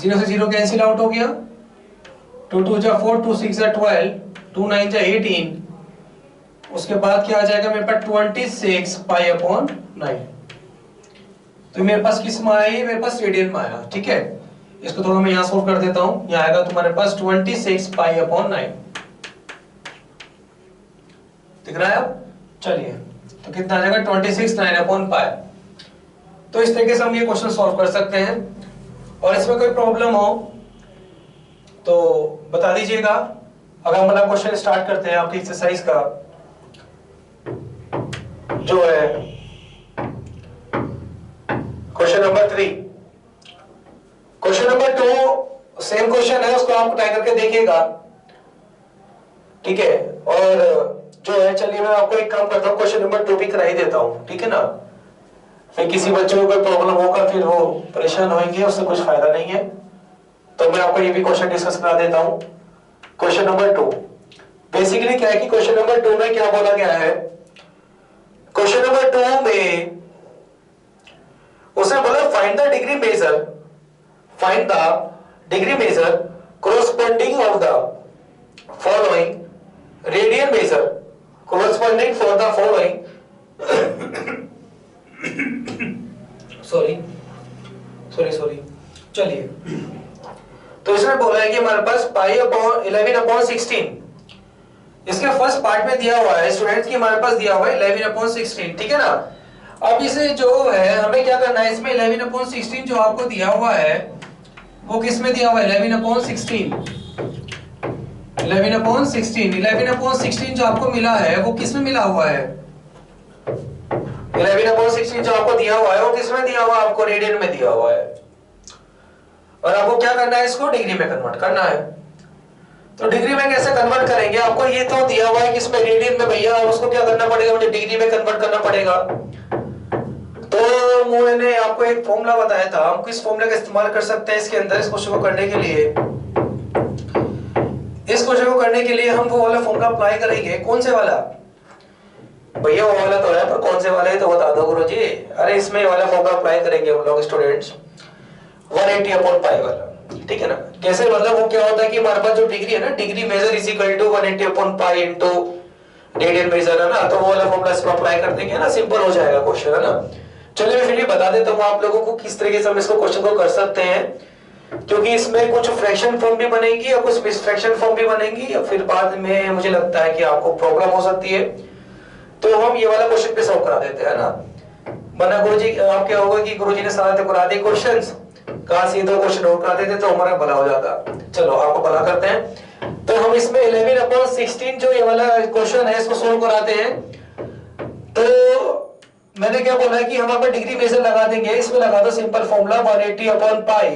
0 से 0 कैंसिल आउट हो गया, 2 2 जा 4, 2 6 जा 12, 2 9 जा 18, उसके बाद क्या आ जाएगा मेरे पास 26 पाई अपॉन 9। तो मेरे पास किस में आया, ये मेरे पास रेडियन में आया, ठीक है। इसको थोड़ा मैं यहां सोल्व कर देता हूं, यहां आएगा तुम्हारे पास 26 पाई अपॉन 9, दिख रहा है अब। चलिए तो कितना आ जाएगा 26 9 अपॉन पाई। तो इस तरीके से हम ये क्वेश्चन सॉल्व कर सकते हैं, और इसमें कोई प्रॉब्लम हो तो बता दीजिएगा। अगर हम अगला क्वेश्चन स्टार्ट करते हैं आपकी एक्सरसाइज का, जो है question number 3। Question number 2 same question है, उसको आप ट्राई करके देखिएगा, ठीक है। और जो है, चलिए मैं आपको एक काम करता हूँ, क्वेश्चन नंबर 2 भी करा ही देता हूँ, ठीक है ना। फिर किसी बच्चे को कोई प्रॉब्लम होगा, फिर वो परेशान होंगे, उससे कुछ फायदा नहीं है। तो मैं आपको ये भी क्वेश्चन डिस्कस करा देता हूँ। क्वेश्चन नंबर 2 बेसिकली क्या है कि क्वेश्चन नंबर 2 में क्या बोला गया है, क्वेश्चन नंबर 2 में उसने बोला find the degree measure corresponding of the following radian measure corresponding for the following sorry चलिए, तो इसमें बोला है कि हमारे पास पाई अपॉन 11 अपॉन 16, इसके फर्स्ट पार्ट में दिया हुआ है स्टूडेंट्स की, हमारे पास दिया हुआ है 11 अपॉन 16, ठीक है ना। अब इसे जो है हमें क्या करना है, इसमें 11 अपॉन 16 जो आपको दिया हुआ है वो किस में दिया हुआ है, 11 अपॉन 16 जो आपको मिला है वो किस में मिला हुआ है, 11 अपॉन 16 जो आपको दिया हुआ है वो किस में दिया हुआ है, आपको रेडियन में दिया हुआ है, और आपको क्या करना है, इसको डिग्री में कन्वर्ट करना है। तो डिग्री में कैसे कन्वर्ट करेंगे, आपको ये तो दिया हुआ है कि इसमें रेडियन में भैया, उसको क्या करना पड़ेगा, मुझे डिग्री में कन्वर्ट करना पड़ेगा। तो मैंने आपको एक फॉर्मूला बताया था, हम किस फॉर्मूले का इस्तेमाल कर सकते हैं इसके अंदर, इस क्वेश्चन को करने के लिए। इस क्वेश्चन को करने के लिए हम वो वाला फॉर्मूला अप्लाई करेंगे। कौन से वाला भैया, वो वाला तो है, पर कौन से वाला है तो बता दो गुरुजी। अरे इसमें वाला फॉर्मूला अप्लाई करेंगे हम लोग स्टूडेंट्स, 180 अपॉन पाई वाला, ठीक है ना। कैसे, मतलब वो क्या होता है कि हमारे पास जो डिग्री है ना, degree measure is equal to 180 upon pi into radian measure, है ना। तो वो वाला फॉर्मूला इसको अप्लाई कर देंगे ना, सिंपल हो जाएगा क्वेश्चन, है ना। चलिए मैं फिर भी बता देता हूँ आप लोगों को किस तरीके से हम इसको क्वेश्चन को कर सकते हैं, क्योंकि इसमें कुछ फ्रैक्शन फॉर्म भी बनेगी और कुछ मिस फ्रैक्शन फॉर्म भी बनेगी, और फिर बाद में मुझे लगता है कि आपको प्रॉब्लम हो सकती है। तो हम ये वाला क्वेश्चन पे सॉल्व करा देते हैं ना, वरना गुरुजी आप क्या होगा कि गुरुजी ने सारा करा दिए क्वेश्चंस, कहां से दो क्वेश्चन और करा देते तो हमारा भला हो जाता। चलो आपको भला करते हैं। तो हम इसमें 11/16 जो ये वाला क्वेश्चन है इसको सोल्व कराते हैं। तो मैंने क्या बोला है कि हम यहाँ पर डिग्री मेजर लगा देंगे, इसमें लगा दो सिंपल फॉर्मूला 180 अपॉन पाई,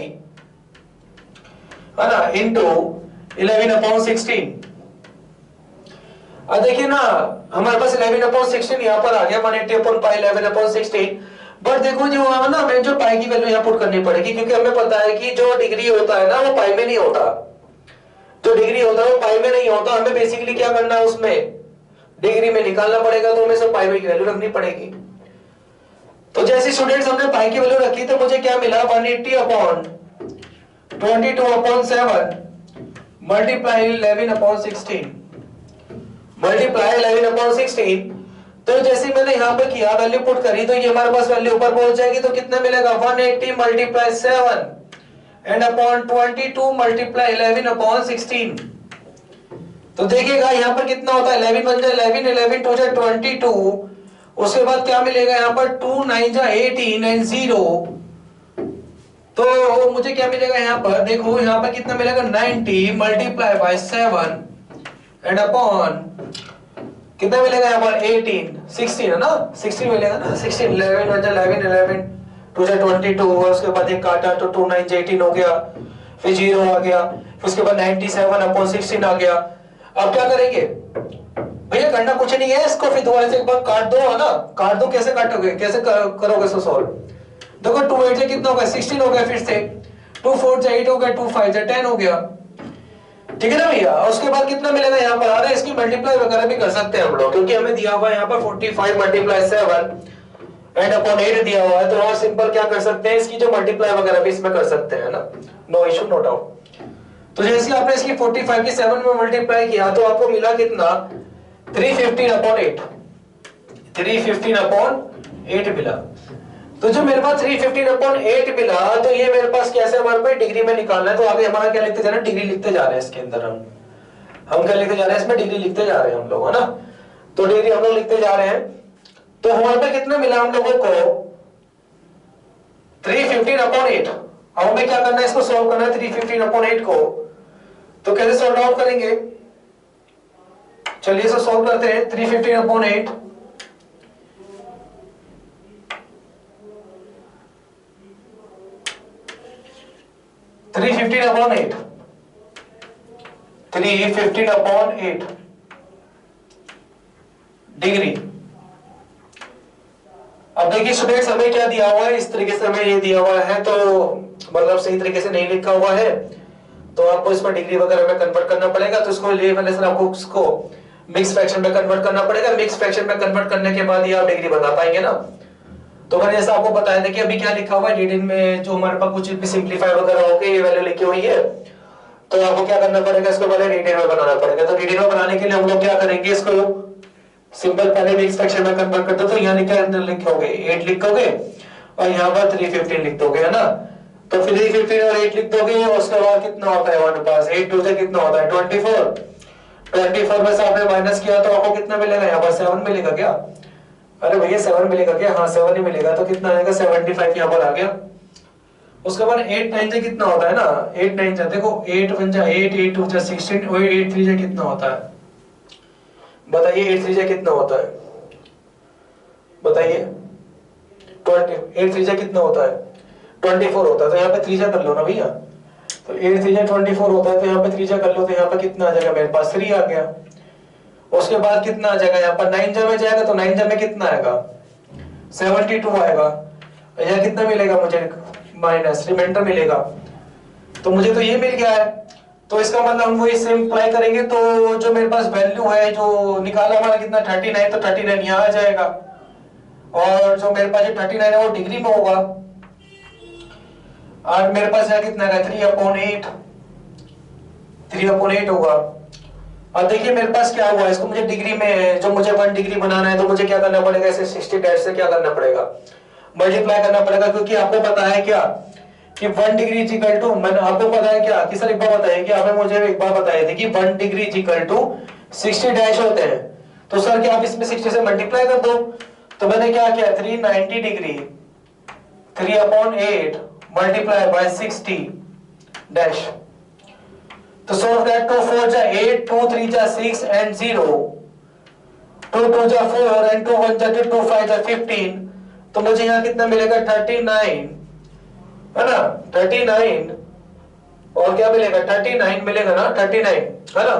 है ना, इनटू 11/16। अब देखिए ना, हमारे पास 11/16 यहाँ पर आ गया, 180 अपॉन पाई 11/16। बट देखो जो है ना, हमें जो पाई की वैल्यू यहाँ पुट करनी पड़ेगी, क्योंकि हमें पता है कि जो डिग्री होता है ना वो पाई में नहीं होता, जो डिग्री होता है वो पाई में नहीं होता। हमें बेसिकली क्या करना है, उसमें डिग्री में निकालना पड़ेगा, तो हमें सब पाई में की वैल्यू रखनी पड़ेगी। तो जैसे स्टूडेंट्स हमने पाई की वैल्यू रखी, तो मुझे क्या मिला, 180 अपॉन 22 अपॉन 7 मल्टीप्लाई 11/16 मल्टीप्लाई 11/16। तो जैसे मैंने यहाँ पे किया, वैल्यू पुट करी, तो ये हमारे पास वैल्यू ऊपर पहुंच जाएगी। तो कितना मिलेगा, 180 मल्टीप्लाई 7 एंड अपॉन 22 मल्टीप्लाई 11/16। तो देखिएगा यहाँ पर कितना होता है, 11 बन जाए 11, 11 टू जाए 22, उसके बाद क्या मिलेगा यहाँ पर 2 9 जा 18 एंड 0। तो मुझे क्या मिलेगा यहाँ पर, देखो यहाँ पर कितना मिलेगा, 90 मल्टीप्लाई बाय 7 एंड अपॉन कितना मिलेगा यहाँ पर 18 16, है ना, 16 मिलेगा ना, 16 11 1 11 11 2 जा 22, और उसके बाद एक काटा तो 2 9 जा 18 हो गया, फिर 0 आ गया, फिर उसके बाद 97 अपॉन 16 आ गया। अब क्या करेंगे भैया, करना कुछ नहीं है, इसको फिर दोबारा से एक बार काट दो, है ना। काट दो, कैसे काटोगे, कैसे करोगे इसको सॉल्व। देखो 2 8 से कितना हो गया, 16 हो गया, फिर से 2 4 से 8 हो गया, 2 5 से 10 हो गया, ठीक है ना भैया। और उसके बाद कितना मिलेगा यहाँ पर, अरे इसकी मल्टीप्लाई वगैरह भी कर सकते हैं हम लोग, क्योंकि हमें दिया हुआ है यहाँ पर 45 मल्टीप्लाई 7 एंड अपॉन 8 दिया हुआ है। तो और सिंपल क्या कर सकते हैं, इसकी जो मल्टीप्लाई वगैरह भी इसमें कर सकते हैं ना, नो इशू नो डाउट। तो जैसे आपने इसकी 45 की 7 में मल्टीप्लाई किया, तो आपको मिला कितना, 315 अपॉन 8, 315 अपॉन 8 मिला। तो जो मेरे पास 315 अपॉन 8 मिला, तो ये मेरे पास कैसे, हमारे पास डिग्री में निकालना है। तो आगे हमारा क्या लिखते जा रहे हैं, डिग्री लिखते जा रहे हैं इसके अंदर, हम क्या लिखते जा रहे हैं, इसमें डिग्री लिखते जा रहे हैं हम लोग, है ना। तो डिग्री हम लोग लिखते जा रहे हैं। तो हमारे पास कितना मिला हम लोगों को, 315 अपॉन 8। अब हमें क्या करना है, इसको सॉल्व करना है 315 अपॉन 8 को। तो कैसे सॉल्व आउट करेंगे, चलिए इसे सॉल्व करते हैं। 315 अपॉन 8, अपॉन 8, 315 अपॉन 8 डिग्री। अब देखिए स्टूडेंट्स, हमें क्या दिया हुआ है, इस तरीके से हमें ये दिया हुआ है, तो मतलब सही तरीके से नहीं लिखा हुआ है, तो आपको इसमें डिग्री वगैरह में कन्वर्ट करना पड़ेगा। तो इसको ले वाले से आपको उसको मिक्स फ्रैक्शन में कन्वर्ट करना पड़ेगा। मिक्स फ्रैक्शन में कन्वर्ट करने के बाद ही आप डिग्री बता पाएंगे ना। तो मैंने जैसा आपको बताया था कि अभी क्या लिखा हुआ है, रेडियन में जो हमारे पास कुछ भी सिंपलीफाई वगैरह हो गए, ये वैल्यू लिखी हुई है। तो आपको क्या करना पड़ेगा, इसको पहले रेडियन में बनाना पड़ेगा। तो रेडियन में बनाने के लिए हम लोग क्या करेंगे, इसको सिंपल पहले मिक्स फ्रैक्शन में कन्वर्ट करते, तो यहाँ लिखा अंदर लिखोगे 8 लिखोगे, और यहाँ पर 315 लिख दोगे, है ना। तो फिर 315 और 8 लिख दोगे, और उसके बाद कितना होता है हमारे पास, 8 2 से कितना होता है 24, 24 में से आपने माइनस किया तो आपको कितना मिलेगा, यहाँ पर 7 मिलेगा क्या, अरे भैया 7 मिलेगा क्या, हाँ 7 ही मिलेगा। तो कितना आएगा, 75 यहाँ पर आ गया। उसके बाद 8 9 से कितना होता है ना, 8 9 से देखो 8 1 जा 8, 8 2 जा 16, और 8 3 जा कितना होता है, बताइए 8 3 जा कितना होता है, बताइए 20, 8 3 जा कितना होता है 24 होता है। तो यहाँ पे 3 जा कर लो ना भैया, तो 8 3 जा 24 होता है, तो यहाँ पे 3 जा कर लो, तो यहाँ पे कितना आ जाएगा मेरे पास 3 आ गया। उसके बाद कितना आ जाएगा यहाँ पर 9 जा में जाएगा, तो 9 जा में कितना आएगा 72 आएगा। यहाँ कितना मिलेगा मुझे माइनस रिमाइंडर मिलेगा। तो मुझे तो ये मिल गया है, तो इसका मतलब हम वही सेम अप्लाई करेंगे। तो जो मेरे पास वैल्यू है जो निकाला हमारा कितना 39, तो 39 यहाँ आ जाएगा। और जो मेरे पास 39 है वो डिग्री में होगा, और मेरे पास यहाँ कितना है 3/8 होगा। अब देखिए मेरे पास क्या हुआ, इसको मुझे डिग्री में, जो मुझे 1 डिग्री बनाना है, तो मुझे क्या करना पड़ेगा, इसे 60 डैश से क्या करना पड़ेगा, मल्टीप्लाई करना पड़ेगा। क्योंकि आपको पता है क्या कि 1 डिग्री इज इक्वल टू, मैंने आपको पता है क्या कि सर एक बार बताइए कि आपने मुझे एक बार बताए थे कि 1 degree is equal to 60 dash होते हैं। तो सर क्या आप इसमें 60 से मल्टीप्लाई कर दो। तो मैंने क्या किया 390 डिग्री 3/8 मल्टीप्लाई बाय 60 डैश। तो सॉल्व दैट, 2 4 जा 8, 2 3 जा 6 एंड 0, 2 2 जा 4 एंड 2 1 जा 2, 2 5 जा 15। तो मुझे यहाँ कितना मिलेगा 39, है ना 39। और क्या मिलेगा 39 मिलेगा ना, 39 है ना,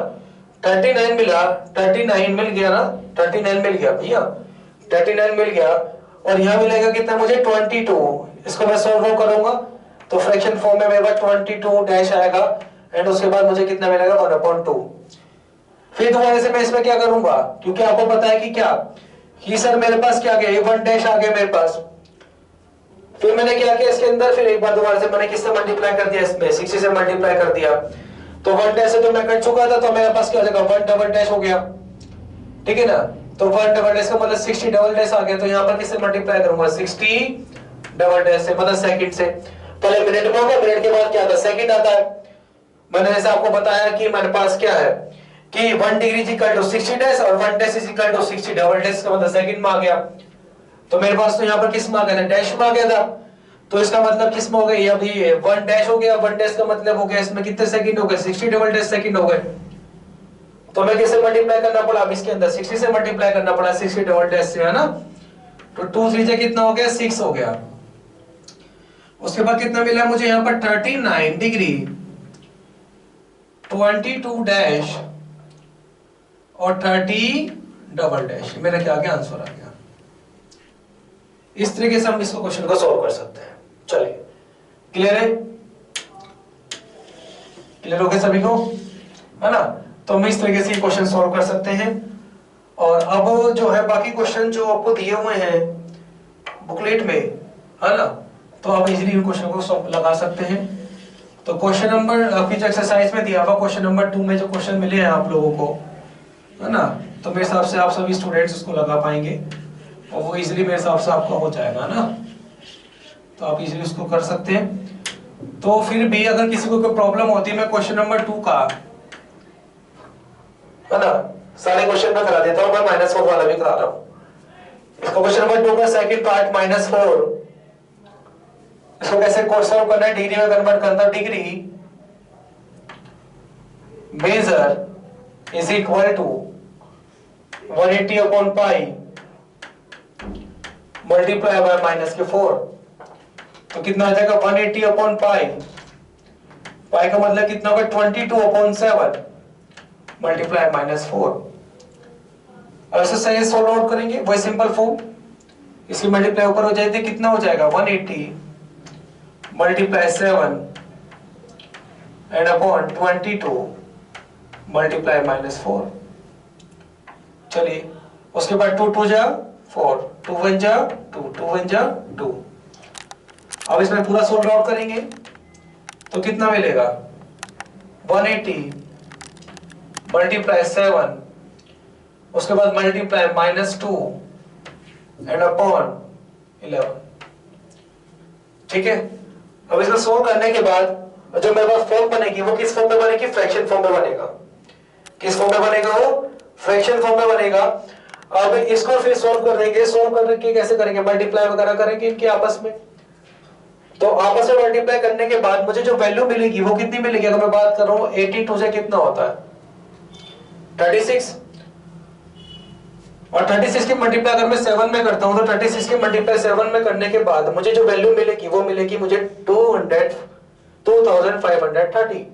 39 मिला, 39 मिल गया ना, 39 मिल गया भैया, 39 मिल गया। और यहाँ मिलेगा कितना मुझे 22। इसको मैं सॉल्व करूंगा तो फ्रैक्शन फॉर्म में मेरे पास 22 डैश आएगा, एंड उसके बाद मुझे कितना मिलेगा 1/2। फिर दोबारा से मैं इसमें क्या करूंगा, क्योंकि आपको पता है कि क्या कि सर मेरे पास क्या गया 1 डैश आ गया मेरे पास। फिर मैंने क्या किया इसके अंदर, फिर एक बार दोबारा से मैंने किससे मल्टीप्लाई कर दिया, इसमें 60 से मल्टीप्लाई कर दिया। तो 1 डैश से तो मैं कर चुका था, तो मेरे पास क्या हो जाएगा 1 डबल डैश हो गया, ठीक है ना। तो 1 डबल डैश का मतलब 60 डबल डैश आ गया। तो यहाँ पर किससे मल्टीप्लाई करूंगा 60 डबल डैश से, मतलब सेकंड से। पहले मिनट में हो गया, मिनट के बाद क्या आता है सेकंड आता है। मैंने जैसे आपको बताया कि मेरे पास क्या है कि 1 degree is equal to 60 dash और 1 dash is equal to 60 double dash का मतलब सेकंड में आ गया। तो मेरे पास तो यहाँ पर किस में आ गया था डैश में आ गया था। तो इसका मतलब किस में हो गई, अभी 1 डैश हो गया, 1 डैश का मतलब हो गया इसमें कितने सेकंड हो गए 60 डबल डैश सेकंड हो गए। तो मैं किससे मल्टीप्लाई करना पड़ा, अब इसके अंदर 60 से मल्टीप्लाई करना पड़ा 60 डबल डैश से, है ना। तो 2 3 से कितना हो गया 6 हो गया। उसके बाद कितना मिला मुझे यहाँ पर 39 डिग्री 22 डैश और 30 डबल डैश। मेरा क्या आ गया आंसर आ गया। इस तरीके से हम इसको क्वेश्चन को सॉल्व कर सकते हैं। चलिए क्लियर है, क्लियर हो गया सभी को, है ना। तो हम इस तरीके से क्वेश्चन सॉल्व कर सकते हैं। और अब जो है बाकी क्वेश्चन जो आपको दिए हुए हैं बुकलेट में, है ना, तो आप इजीली इन क्वेश्चन को लगा सकते हैं। तो क्वेश्चन नंबर आपकी जो एक्सरसाइज में दिया हुआ क्वेश्चन नंबर 2 में जो क्वेश्चन मिले हैं आप लोगों को, है ना, तो मेरे हिसाब से आप सभी स्टूडेंट्स उसको लगा पाएंगे और वो इजीली मेरे हिसाब से आपका हो जाएगा ना। तो आप इजीली उसको कर सकते हैं। तो फिर भी अगर किसी को कोई प्रॉब्लम होती है, मैं क्वेश्चन नंबर 2 का, है ना, सारे क्वेश्चन में करा देता हूँ, मैं -4 वाला भी करा रहा हूँ। इसको क्वेश्चन नंबर 2 का सेकंड पार्ट -4, इसको कैसे सॉल्व करना है, डिग्री में कन्वर्ट करना। Degree measure is equal to 180 upon pi multiply by -4। तो कितना आ जाएगा 180 अपॉन पाई, पाई का मतलब कितना होगा 22 अपॉन 7 मल्टीप्लाई -4। और ऐसे सही सॉल्व आउट करेंगे वही सिंपल फॉर्म, इसकी मल्टीप्लाई ऊपर हो जाएगी, कितना हो जाएगा 180 मल्टीप्लाई 7 एंड अपॉन 22 मल्टीप्लाई -4। चलिए उसके बाद 2 2 जा 4, 2 1 जा 2, 2 1 जा 2। अब इसमें पूरा सोल्व आउट करेंगे तो कितना मिलेगा 180 मल्टीप्लाई 7, उसके बाद मल्टीप्लाई -2 एंड अपॉन 11। ठीक है। अब इसको सोल्व करने के बाद जो मेरे पास फॉर्म बनेगी वो किस फॉर्म में बनेगी, फ्रैक्शन फॉर्म में बनेगा। किस फॉर्म में बनेगा वो, फ्रैक्शन फॉर्म में बनेगा। अब इसको फिर सॉल्व कर देंगे, सॉल्व करके कैसे करेंगे, मल्टीप्लाई वगैरह करेंगे इनके आपस में। तो आपस में मल्टीप्लाई करने के बाद मुझे जो वैल्यू मिलेगी वो कितनी मिलेगी, अगर मैं बात कर रहा हूं 82 से कितना होता है 36, और 36 की मल्टीप्लाई अगर मैं 7 में करता हूं तो 36 की मल्टीप्लाई 7 में करने के बाद मुझे जो वैल्यू मिलेगी वो मिलेगी मुझे 2530।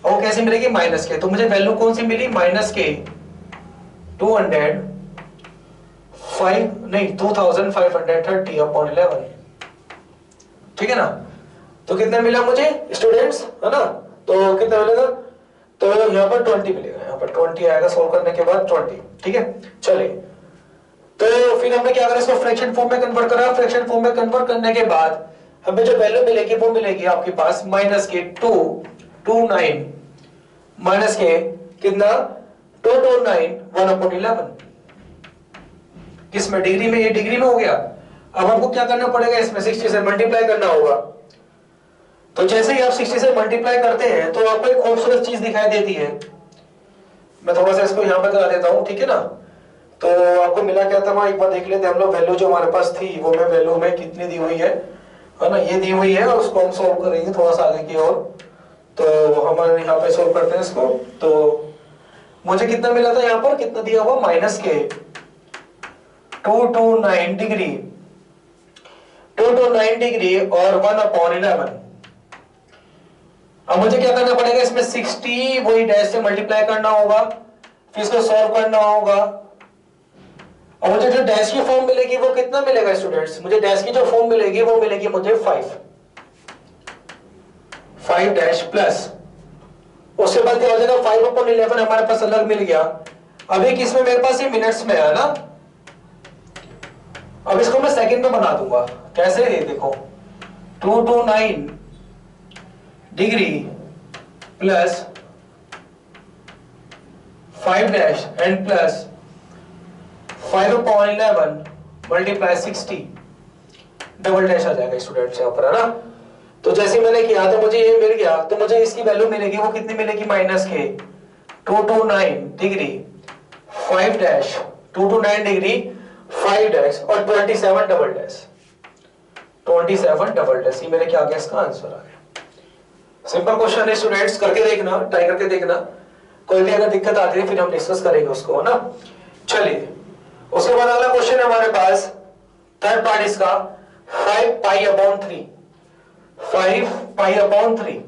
और कैसे मिलेगी? माइनस के। तो मुझे वैल्यू कौन सी मिली? माइनस के 2530 अपॉन 11। ठीक है ना? तो कितना मिला मुझे स्टूडेंट्स, है ना? तो कितना मिलेगा? तो यहाँ पर 20 मिलेगा, यहाँ पर 20 आएगा सोल्व करने के बाद 20। ठीक है, चलिए। तो फिर हमने क्या करा, इसको फ्रैक्शन फॉर्म में कन्वर्ट करा। फ्रैक्शन फॉर्म में कन्वर्ट करने के बाद हमें जो वैल्यू मिलेगी वो मिलेगी आपके पास माइनस के 229 माइनस के कितना 229 1/11। किसमें? डिग्री में। ये डिग्री में हो गया। अब हमको क्या करना पड़ेगा? इसमें 60 से मल्टीप्लाई करना होगा। तो जैसे ही आप 60 से मल्टीप्लाई करते हैं तो आपको एक खूबसूरत चीज दिखाई देती है। मैं थोड़ा सा इसको यहाँ पे करा देता हूँ, ठीक है ना? तो आपको मिला क्या था वहां, एक बार देख लेते हैं हम लोग। वैल्यू जो हमारे पास थी वो में वैल्यू में कितनी दी हुई है ना? ये दी हुई है और उसको हम सोल्व करेंगे थोड़ा सा आगे की ओर। तो हम यहाँ पे सोल्व करते हैं इसको। तो मुझे कितना मिला था यहाँ पर? कितना दिया हुआ? माइनस के 229 डिग्री 229 डिग्री और 1/11। अब मुझे क्या करना पड़ेगा? इसमें 60 वही डैश से मल्टीप्लाई करना होगा, फिर इसको सॉल्व करना होगा। और मुझे जो डैश की फॉर्म मिलेगी वो कितना मिलेगा स्टूडेंट्स? मुझे डैश की जो फॉर्म मिलेगी वो मिलेगी मुझे 5 डैश प्लस, उसके बाद क्या हो जाएगा 5/11 हमारे पास अलग मिल गया। अभी किसमें मेरे पास? ये मिनट्स में है ना? अब इसको मैं सेकंड में बना दूंगा। कैसे? देखो 229 degree plus 5 dash and plus 5/11 multiply 60 double dash आ जाएगा स्टूडेंट्स यहाँ पर, है ना? तो जैसे मैंने किया तो मुझे ये मिल गया। तो मुझे इसकी वैल्यू मिलेगी वो कितनी मिलेगी? माइनस के 229 डिग्री 5 डैश 229 डिग्री 5 डैश और 27 डबल डैश 27 डबल डैश। ये मेरे क्या आ गया? इसका आंसर आ गया। सिंपल क्वेश्चन है स्टूडेंट्स, करके देखना, ट्राई करके देखना। कोई भी अगर दिक्कत आती है फिर हम डिस्कस करेंगे उसको, है ना? चलिए, उसके बाद अगला क्वेश्चन है हमारे पास थर्ड पार्ट इसका 5π/3 5π/3।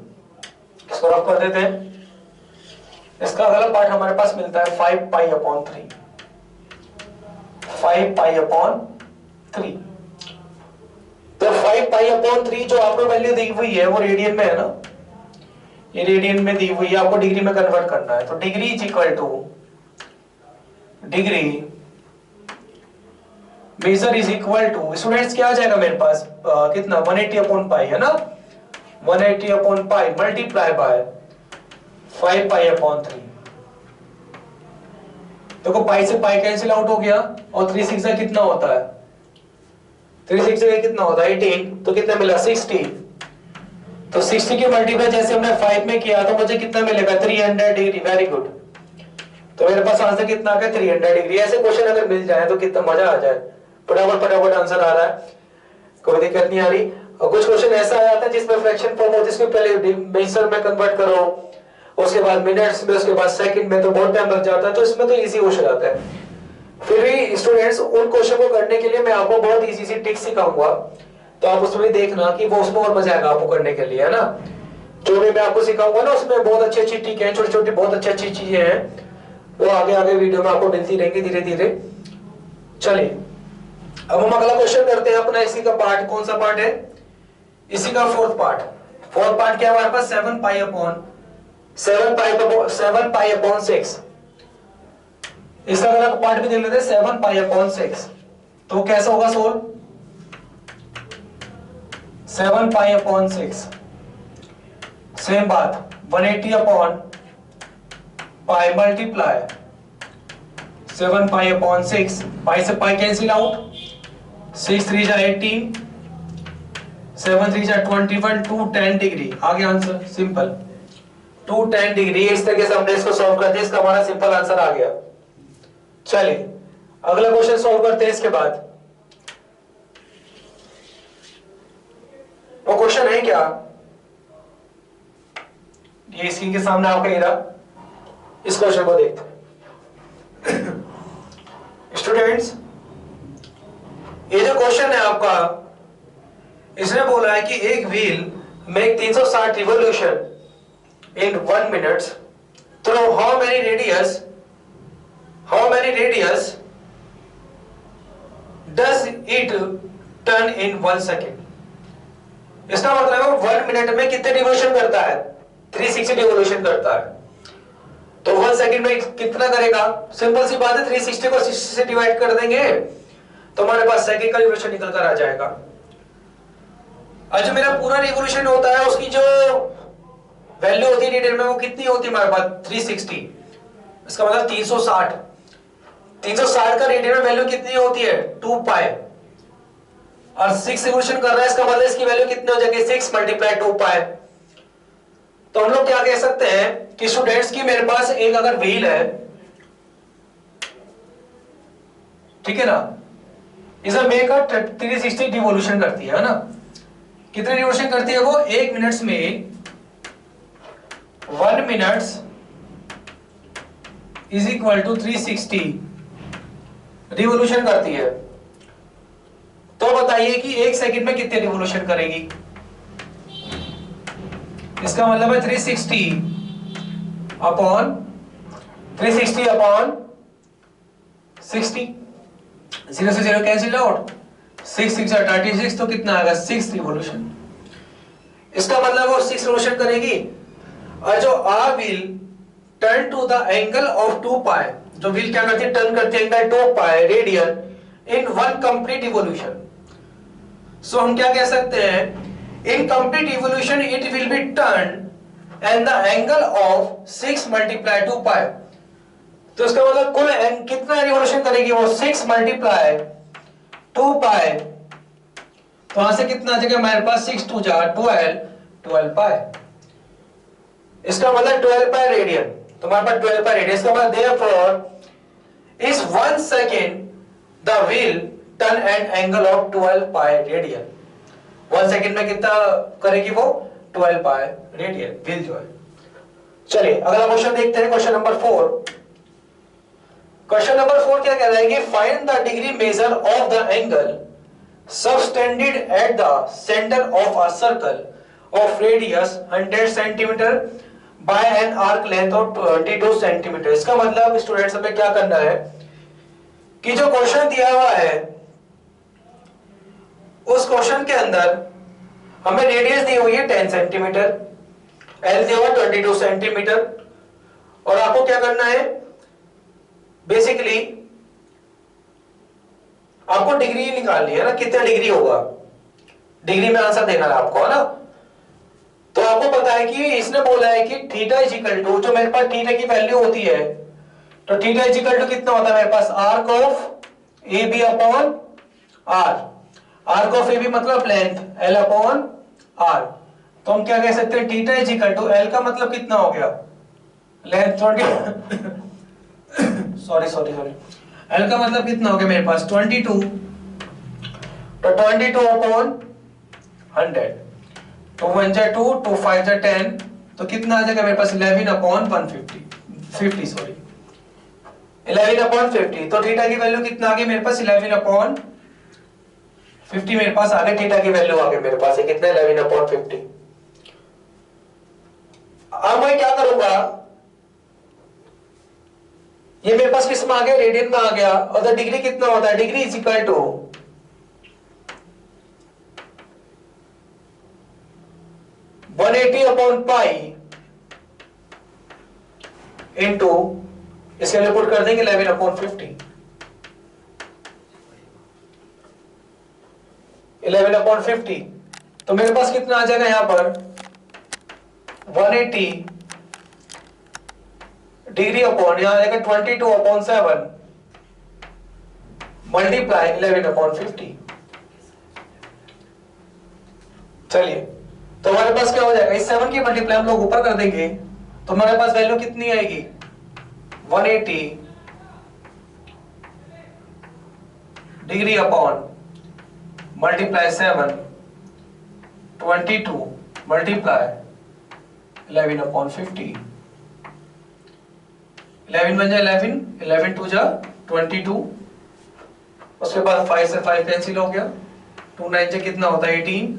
इसको रफ कर देते हैं। इसका अगला पार्ट हमारे पास मिलता है 5π/3 5π/3। तो 5π/3 जो आपको वैल्यू दी हुई है वो रेडियन में है ना? ये रेडियन में दी हुई है, आपको डिग्री में कन्वर्ट करना है। तो degree is equal to degree measure is equal to students क्या आ जाएगा मेरे पास? कितना? 180/π है ना? 180/π मल्टीप्लाई बाय 5π/3। देखो पाई से पाई कैंसिल आउट हो गया और 3 6 कितना होता है? 3 6 कितना होता है? 18। तो कितना मिला? 60। तो 60 के मल्टीप्लाई जैसे हमने 5 में किया तो मुझे कितना मिलेगा? 300 डिग्री। Very good. तो मेरे पास आंसर कितना आ गया? 300 डिग्री। ऐसे क्वेश्चन अगर मिल जाए तो कितना मजा आ जाए। फटाफट आंसर आ रहा है, कोई दिक्कत नहीं आ रही। और कुछ क्वेश्चन ऐसा आ जाता है जिसमें फ्रैक्शन फॉर्म होती है, इसको पहले मेजर में कन्वर्ट करो, उसके बाद मिनट्स में, उसके बाद सेकंड में, तो बहुत टाइम लग जाता है। तो इसमें तो इजी हो जाता है। फिर भी स्टूडेंट्स उन क्वेश्चन को करने के लिए मैं आपको बहुत इजी सी ट्रिक सिखाऊंगा, तो आप उसमें देखना कि वो उसमें और मजा आएगा आपको करने के लिए, है ना? जो भी मैं आपको सिखाऊंगा ना उसमें बहुत अच्छी अच्छी ट्रिक है, छोटी छोटी बहुत अच्छी अच्छी चीजें हैं, वो आगे आगे वीडियो में आपको मिलती रहेंगी धीरे धीरे। चलिए, अब हम अगला क्वेश्चन करते हैं अपना। इसी का पार्ट कौन सा पार्ट है? इसी का फोर्थ पार्ट। फोर्थ पार्ट क्या है हमारे पास? 7π/6। इसका अगला पार्ट भी देख लेते हैं 7π/6। तो कैसा होगा सोल्व? 7π/6 सेम बात 180/π मल्टीप्लाई 7π/6। पाई से पाई कैंसिल आउट, 6 3 जा 18, 7 3 जा 21, 210 डिग्री। आगे आंसर सिंपल 210 डिग्री। इस तरीके से हमने इसको सॉल्व कर दिया, इसका हमारा सिंपल आंसर आ गया। चलिए अगला क्वेश्चन सॉल्व करते हैं। इसके बाद वो क्वेश्चन है क्या? ये स्क्रीन के सामने आपका ये रहा। इस क्वेश्चन को देखते हैं स्टूडेंट्स। ये जो क्वेश्चन है आपका, इसने बोला है कि एक wheel make 360 revolution in 1 minute through how many radius does it turn in 1 second? इसका मतलब है 1 मिनट में कितने रिवोल्यूशन करता है? 360 रिवोल्यूशन करता है। तो 1 सेकंड में कितना करेगा? सिंपल सी बात है, 360 को 60 से डिवाइड कर देंगे तो हमारे पास सेकंड का रिवोल्यूशन निकल कर आ जाएगा। और जो मेरा पूरा रिवोल्यूशन होता है उसकी जो वैल्यू होती है रेडियन में वो कितनी होती है हमारे पास? 360। इसका मतलब 360 का रेडियन में वैल्यू कितनी होती है? 2 पाई। और 6 रिवोल्यूशन कर रहा है, इसका मतलब इसकी वैल्यू कितनी हो जाएगी? 6 मल्टीप्लाई 2 पाई। तो हम लोग क्या कह सकते हैं कि स्टूडेंट्स की मेरे पास एक अगर व्हील है, ठीक है ना, इसे मेक अ 360 रिवोल्यूशन करती है ना। कितने रिवोल्यूशन करती है वो? 1 मिनट में 1 minute is equal to 360 revolution करती है। तो बताइए कि 1 सेकंड में कितने रिवोल्यूशन करेगी? इसका मतलब है 360 अपॉन 60। 0 से 0 कैंसिल आउट, 6 6 36, तो कितना आएगा? 6 रिवोल्यूशन। इसका मतलब वो 6 रिवोल्यूशन करेगी। और जो are wheel turn to the angle of 2 pi, जो व्हील क्या करती है? टर्न करती है angle 2 pi radian in 1 complete revolution. So हम क्या कह सकते हैं? In complete revolution it will be turn and the angle of 6 multiply 2 pi. तो इसका मतलब कुल कितना रिवोल्यूशन करेगी वो? 6 मल्टीप्लाई 2 पाई। तो वहां से कितना आ जाएगा हमारे पास? 6 2 जा 12 पाई। इसका मतलब 12 पाई रेडियन। तो हमारे पास 12 पाई रेडियन। इसका मतलब देयरफॉर इस 1 second the wheel turn and angle of 12 pi radian. 1 second में कितना करेगी वो? 12 पाई रेडियन व्हील जो है। चलिए अगला क्वेश्चन देखते हैं, क्वेश्चन नंबर 4। क्वेश्चन नंबर 4 क्या कह रहा है कि find the degree measure of the angle subtended at the center of a circle of radius 100 centimetre bye an arc length of 22 centimetre. इसका मतलब स्टूडेंट्स हमें क्या करना है कि जो क्वेश्चन दिया हुआ है उस क्वेश्चन के अंदर हमें रेडियस दी हुई है 10 सेंटीमीटर, एल दिया हुआ 22 सेंटीमीटर, और आपको क्या करना है? बेसिकली आपको डिग्री निकालनी है ना, कितना डिग्री होगा, डिग्री में आंसर देना है आपको, है ना। तो आपको पता है कि इसने बोला है कि थीटा इज इक्वल टू, जो मेरे पास थीटा की वैल्यू होती है, तो थीटा इज इक्वल टू कितना होता है मेरे पास? Arc of A B upon R. Arc of A B मतलब लेंथ, एल अपॉन आर। तो हम क्या कह सकते हैं? Theta is equal to L का मतलब कितना हो गया? लेंथ 20 सॉरी एल का मतलब कितना हो गया मेरे पास? 22। तो 22 अपॉन 100, 2 1 जा 2, 2 5 जा 10, तो कितना आ जाएगा मेरे पास? 11 अपॉन 150 सॉरी 11 अपॉन 50। तो थीटा की वैल्यू कितना आ गई मेरे पास? 11 अपॉन 50 मेरे पास आ गया। थीटा की वैल्यू आ गई मेरे पास है कितना? 11 अपॉन 50। अब मैं क्या करूंगा, ये मेरे पास किस में आ गया? रेडियन में आ गया। और द डिग्री कितना होता है? Degree is equal to 180 upon pi into, इसके लिए पुट कर देंगे 11 अपॉन 50। 11 अपॉन 50, तो मेरे पास कितना आ जाएगा यहां पर? 180 डिग्री अपॉन, यहां आएगा 22 अपॉन 7 मल्टीप्लाई 11 अपॉन 50। चलिए तो हमारे पास क्या हो जाएगा? इस 7 की मल्टीप्लाई हम लोग ऊपर कर देंगे तो हमारे पास वैल्यू कितनी आएगी? 180 degree upon multiply 7 22 multiply 11 upon 50। 11 1 जा 11, 11 2 जा 22, उसके बाद 5 से 5 कैंसिल हो गया, 2 9 से कितना होता है? 18,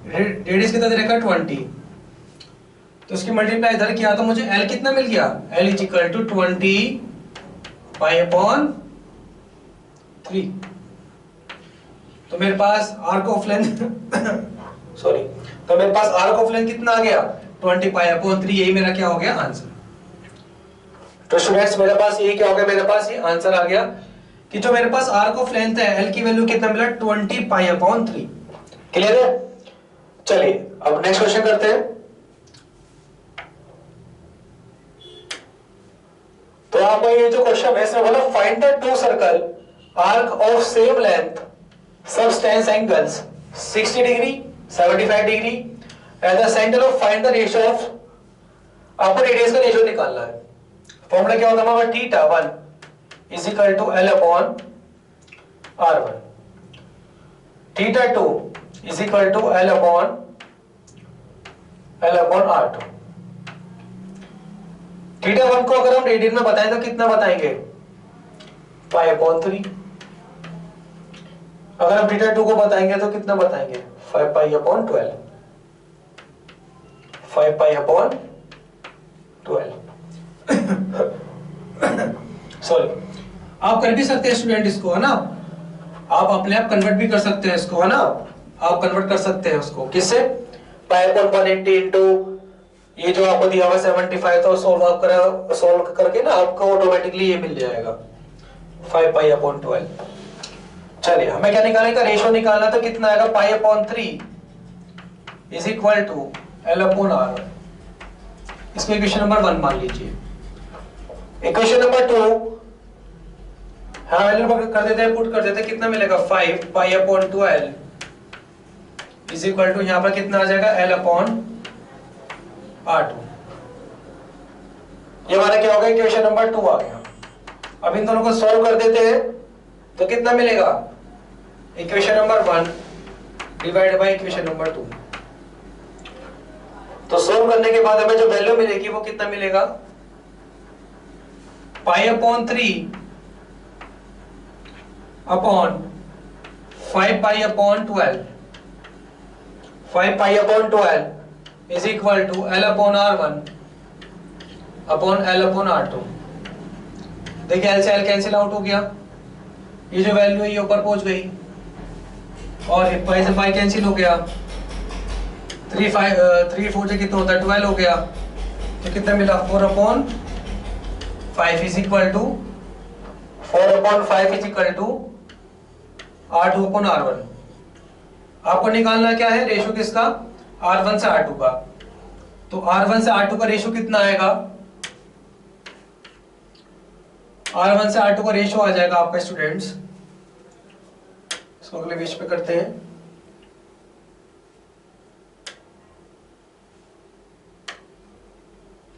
रेडियस कितना दे रखा है 20, तो उसकी मल्टीप्लाई इधर किया तो मुझे L कितना मिल गया, L is equal to 20 pi upon 3। तो मेरे पास आर्क ऑफ लेंथ सॉरी, तो मेरे पास आर्क ऑफ लेंथ कितना आ गया 20 पाई अपॉन 3, यही मेरा क्या हो गया आंसर। तो स्टूडेंट्स मेरे पास ये क्या हो गया, मेरे पास ये आंसर आ गया कि जो मेरे पास आर्क ऑफ लेंथ है L की वैल्यू कितना मिला 20 पाई अपॉन 3। क्लियर है? चलिए अब नेक्स्ट क्वेश्चन करते हैं। तो आपको ये जो क्वेश्चन है इसमें बोला find the two circle arc of same length subtends angles 60 degree 75 degree at the center of find the ratio of, आपको रेडियस का रेशियो निकालना है। फॉर्मूला क्या होता है हमारा, theta 1 is equal to L upon R1, theta 2 is equal to L upon R2। Theta 1 को अगर हम रेडियन में बताएं तो कितना बताएंगे, पाई अपॉन 3। अगर हम थीटा 2 को बताएंगे तो कितना बताएंगे, 5 pi upon 12, 5 pi upon 12 sorry. आप कर भी सकते हैं स्टूडेंट इसको, है ना, आप अपने आप कन्वर्ट भी कर सकते हैं इसको, है ना, आप कन्वर्ट कर सकते हैं उसको किससे, पाई अपॉन 180 इंटू ये जो आपको दिया हुआ 75, तो सोल्व करके ना आपको ऑटोमेटिकली ये मिल जाएगा 5 पाई अपॉन 12। चलिए हमें क्या निकालने का, रेशियो निकालना, तो कितना आएगा, pi upon 3 is equal to L upon R। इसको इक्वेशन नंबर 1 मान लीजिए। इक्वेशन नंबर 2 हाँ वैल्यू कर देते हैं, पुट कर देते हैं, कितना मिलेगा 5 pi upon 12 is equal to यहाँ पर कितना आ जाएगा L अपॉन R2। ये हमारा क्या होगा, इक्वेशन नंबर 2 आ गया। अब इन दोनों को सॉल्व कर देते हैं तो कितना मिलेगा, equation number 1 divide by equation number 2। तो सॉल्व करने के बाद हमें जो वैल्यू मिलेगी वो कितना मिलेगा, pi upon 3 upon 5 pi upon 12, 5 pi upon 12 is equal to L upon R1 upon L upon R2। देखिए L से L कैंसिल आउट हो गया, ये जो वैल्यू है ये ऊपर पहुंच गई, और 5 से 5 कैंसिल हो गया, 3 4 से कितना होता है 12 हो गया, तो कितना मिला 4 upon 5 is equal to 4 upon 5 is equal to R2 upon R1। आपको निकालना क्या है, रेशियो किसका, R1 से R2 का। तो R1 से R2 का रेशियो कितना आएगा, R1 से R2 का रेशियो आ जाएगा आपका स्टूडेंट्स, इसको अगले पेज पे करते हैं।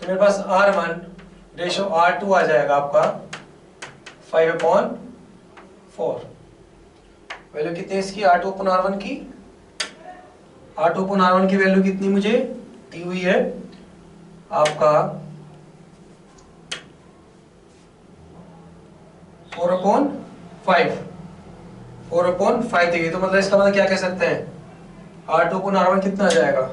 तो मेरे पास R1 रेशियो R2 आ जाएगा आपका 5/4। वैल्यू कितनी इसकी, R2 अपॉन R1 की, R2 अपॉन R1 की वैल्यू कितनी मुझे दी हुई है आपका 4/5, 4/5 दी गई। तो मतलब इसका मतलब क्या कह सकते हैं, R2 अपॉन R1 कितना आ जाएगा,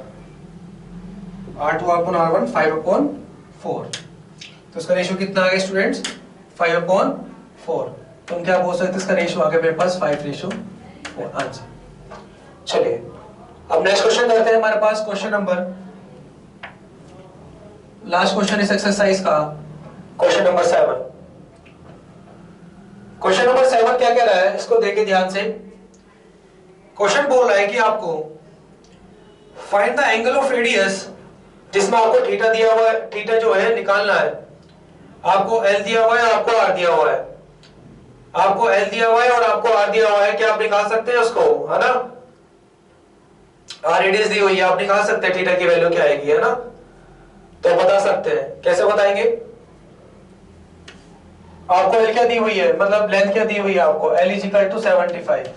R2 अपॉन R1 5/4। तो इसका रेशियो कितना आ गया स्टूडेंट्स, 5/4। तो हम क्या बोल सकते हैं, इसका रेशियो आ गया मेरे पास 5/4 आंसर। चलिए अब नेक्स्ट क्वेश्चन करते हैं, हमारे पास क्वेश्चन नंबर, लास्ट क्वेश्चन इस एक्सरसाइज का, क्वेश्चन नंबर 7। क्वेश्चन नंबर 7 क्या कह रहा है, इसको देखिए ध्यान से। क्वेश्चन बोल रहा है कि आपको find the angle of radius, जिसमें आपको थीटा दिया हुआ है, थीटा जो है निकालना है। आपको L दिया हुआ है, आपको R दिया हुआ है, आपको L दिया हुआ है और आपको R दिया हुआ है, क्या आप निकाल सकते हैं उसको, है ना, R रेडियस दी हुई है, आप निकाल सकते हैं थीटा की वैल्यू क्या आएगी, है ना। तो बता सकते हैं, कैसे बताएंगे, आपको L क्या दी हुई है, मतलब लेंथ क्या दी हुई है आपको, L इज इक्वल टू 75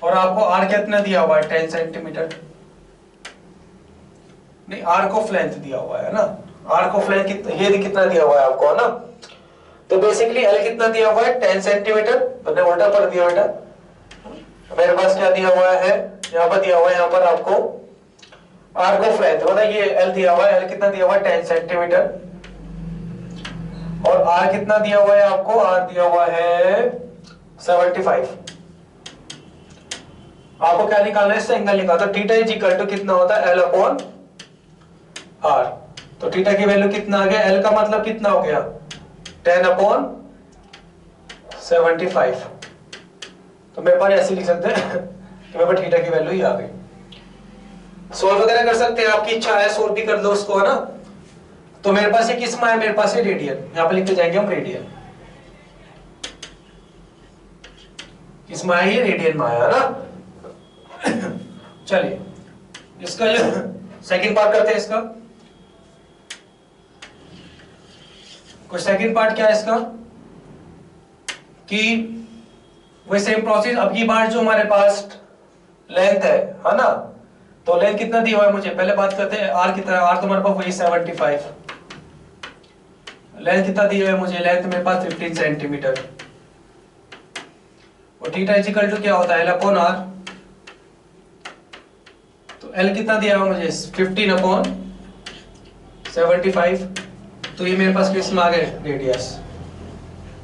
और आपको R कितना दिया हुआ है 10 सेंटीमीटर, नहीं आर्क ऑफ लेंथ दिया हुआ है ना, आर्क ऑफ लेंथ ये कितना दिया हुआ है आपको, है ना। तो बेसिकली L कितना दिया हुआ है 10 सेंटीमीटर, मैंने उल्टा पढ़ दिया बेटा, मेरे पास क्या दिया हुआ है यहाँ पर दिया हुआ है, यहाँ पर आपको आर्क ऑफ लेंथ मतलब ये एल दिया हुआ है, एल कितना दिया हुआ है 10 सेंटीमीटर, और आर कितना दिया हुआ है आपको, आर दिया हुआ है 75। आपको क्या निकालना है, इससे एंगल निकालना। तो थीटा इज इक्वल टू कितना होता है, एल अपॉन आर। तो थीटा की वैल्यू कितना आ गया, एल का मतलब कितना हो गया 10 अपॉन 75। तो मेरे पास ऐसे लिख सकते हैं कि मेरे पास थीटा की वैल्यू ही आ गई। सोल्व वगैरह कर सकते हैं, आपकी इच्छा है सोल्व भी कर लो उसको, है ना। तो मेरे पास ये किस में है, मेरे पास ये रेडियन, यहां पे लिखते जाएंगे हम रेडियन। किस में है, ये रेडियन में आया, है ना। चलिए इसका जो सेकंड पार्ट करते हैं इसका। कुछ सेकंड पार्ट क्या है इसका कि वही सेम प्रोसेस। अब की बार जो हमारे पास लेंथ है ना, तो लेंथ कितना दिया हुआ है मुझे, पहले बात करते हैं आर कितना। आर तो हमारे पास वही 75। लेंथ कितना दिया हुआ है मुझे, लेंथ मेरे पास 15 सेंटीमीटर। और थीटा इज इक्वल टू क्या होता है, एल अपॉन आर। तो एल कितना दिया हुआ मुझे 15 अपॉन 75। तो ये मेरे पास किस में आ गया, रेडियस,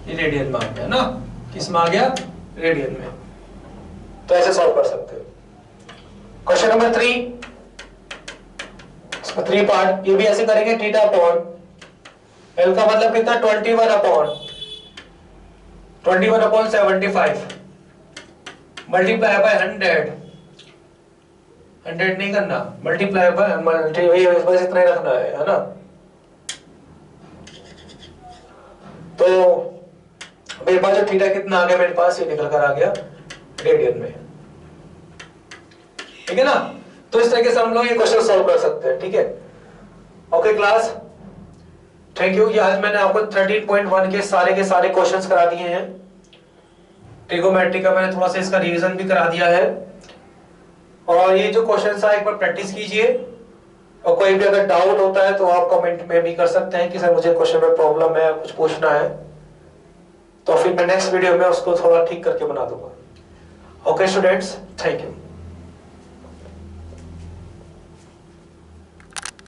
ये रेडियन में आ गया ना, किस में आ गया, रेडियन में। तो ऐसे सॉल्व कर सकते हो। क्वेश्चन नंबर 3, इसका 3 पार्ट, ये भी ऐसे करेंगे। थीटा अपॉन एल का मतलब कितना 21 अपॉन 75 मल्टीप्लाई बाय 100 नहीं करना, मल्टीप्लाई बाय बस इतना ही रखना है ना। तो मेरे पास जो थीटा कितना आ गया, मेरे पास ये निकल कर आ गया रेडियन में, ठीक है ना। तो इस तरीके से हम लोग ये क्वेश्चन सॉल्व कर सकते हैं, ठीक है। Okay class, thank you. ये आज मैंने आपको 13.1 के सारे क्वेश्चंस करा दिए हैं। ट्रिगोमेट्री का मैंने थोड़ा सा इसका रिवीजन भी करा दिया है। और ये जो क्वेश्चंस है एक बार प्रैक्टिस कीजिए, और कोई भी अगर डाउट होता है तो आप कमेंट में भी कर सकते हैं कि सर मुझे क्वेश्चन में प्रॉब्लम है, कुछ पूछना है, तो फिर मैं नेक्स्ट वीडियो में उसको थोड़ा ठीक करके बना दूंगा। Okay students, thank you.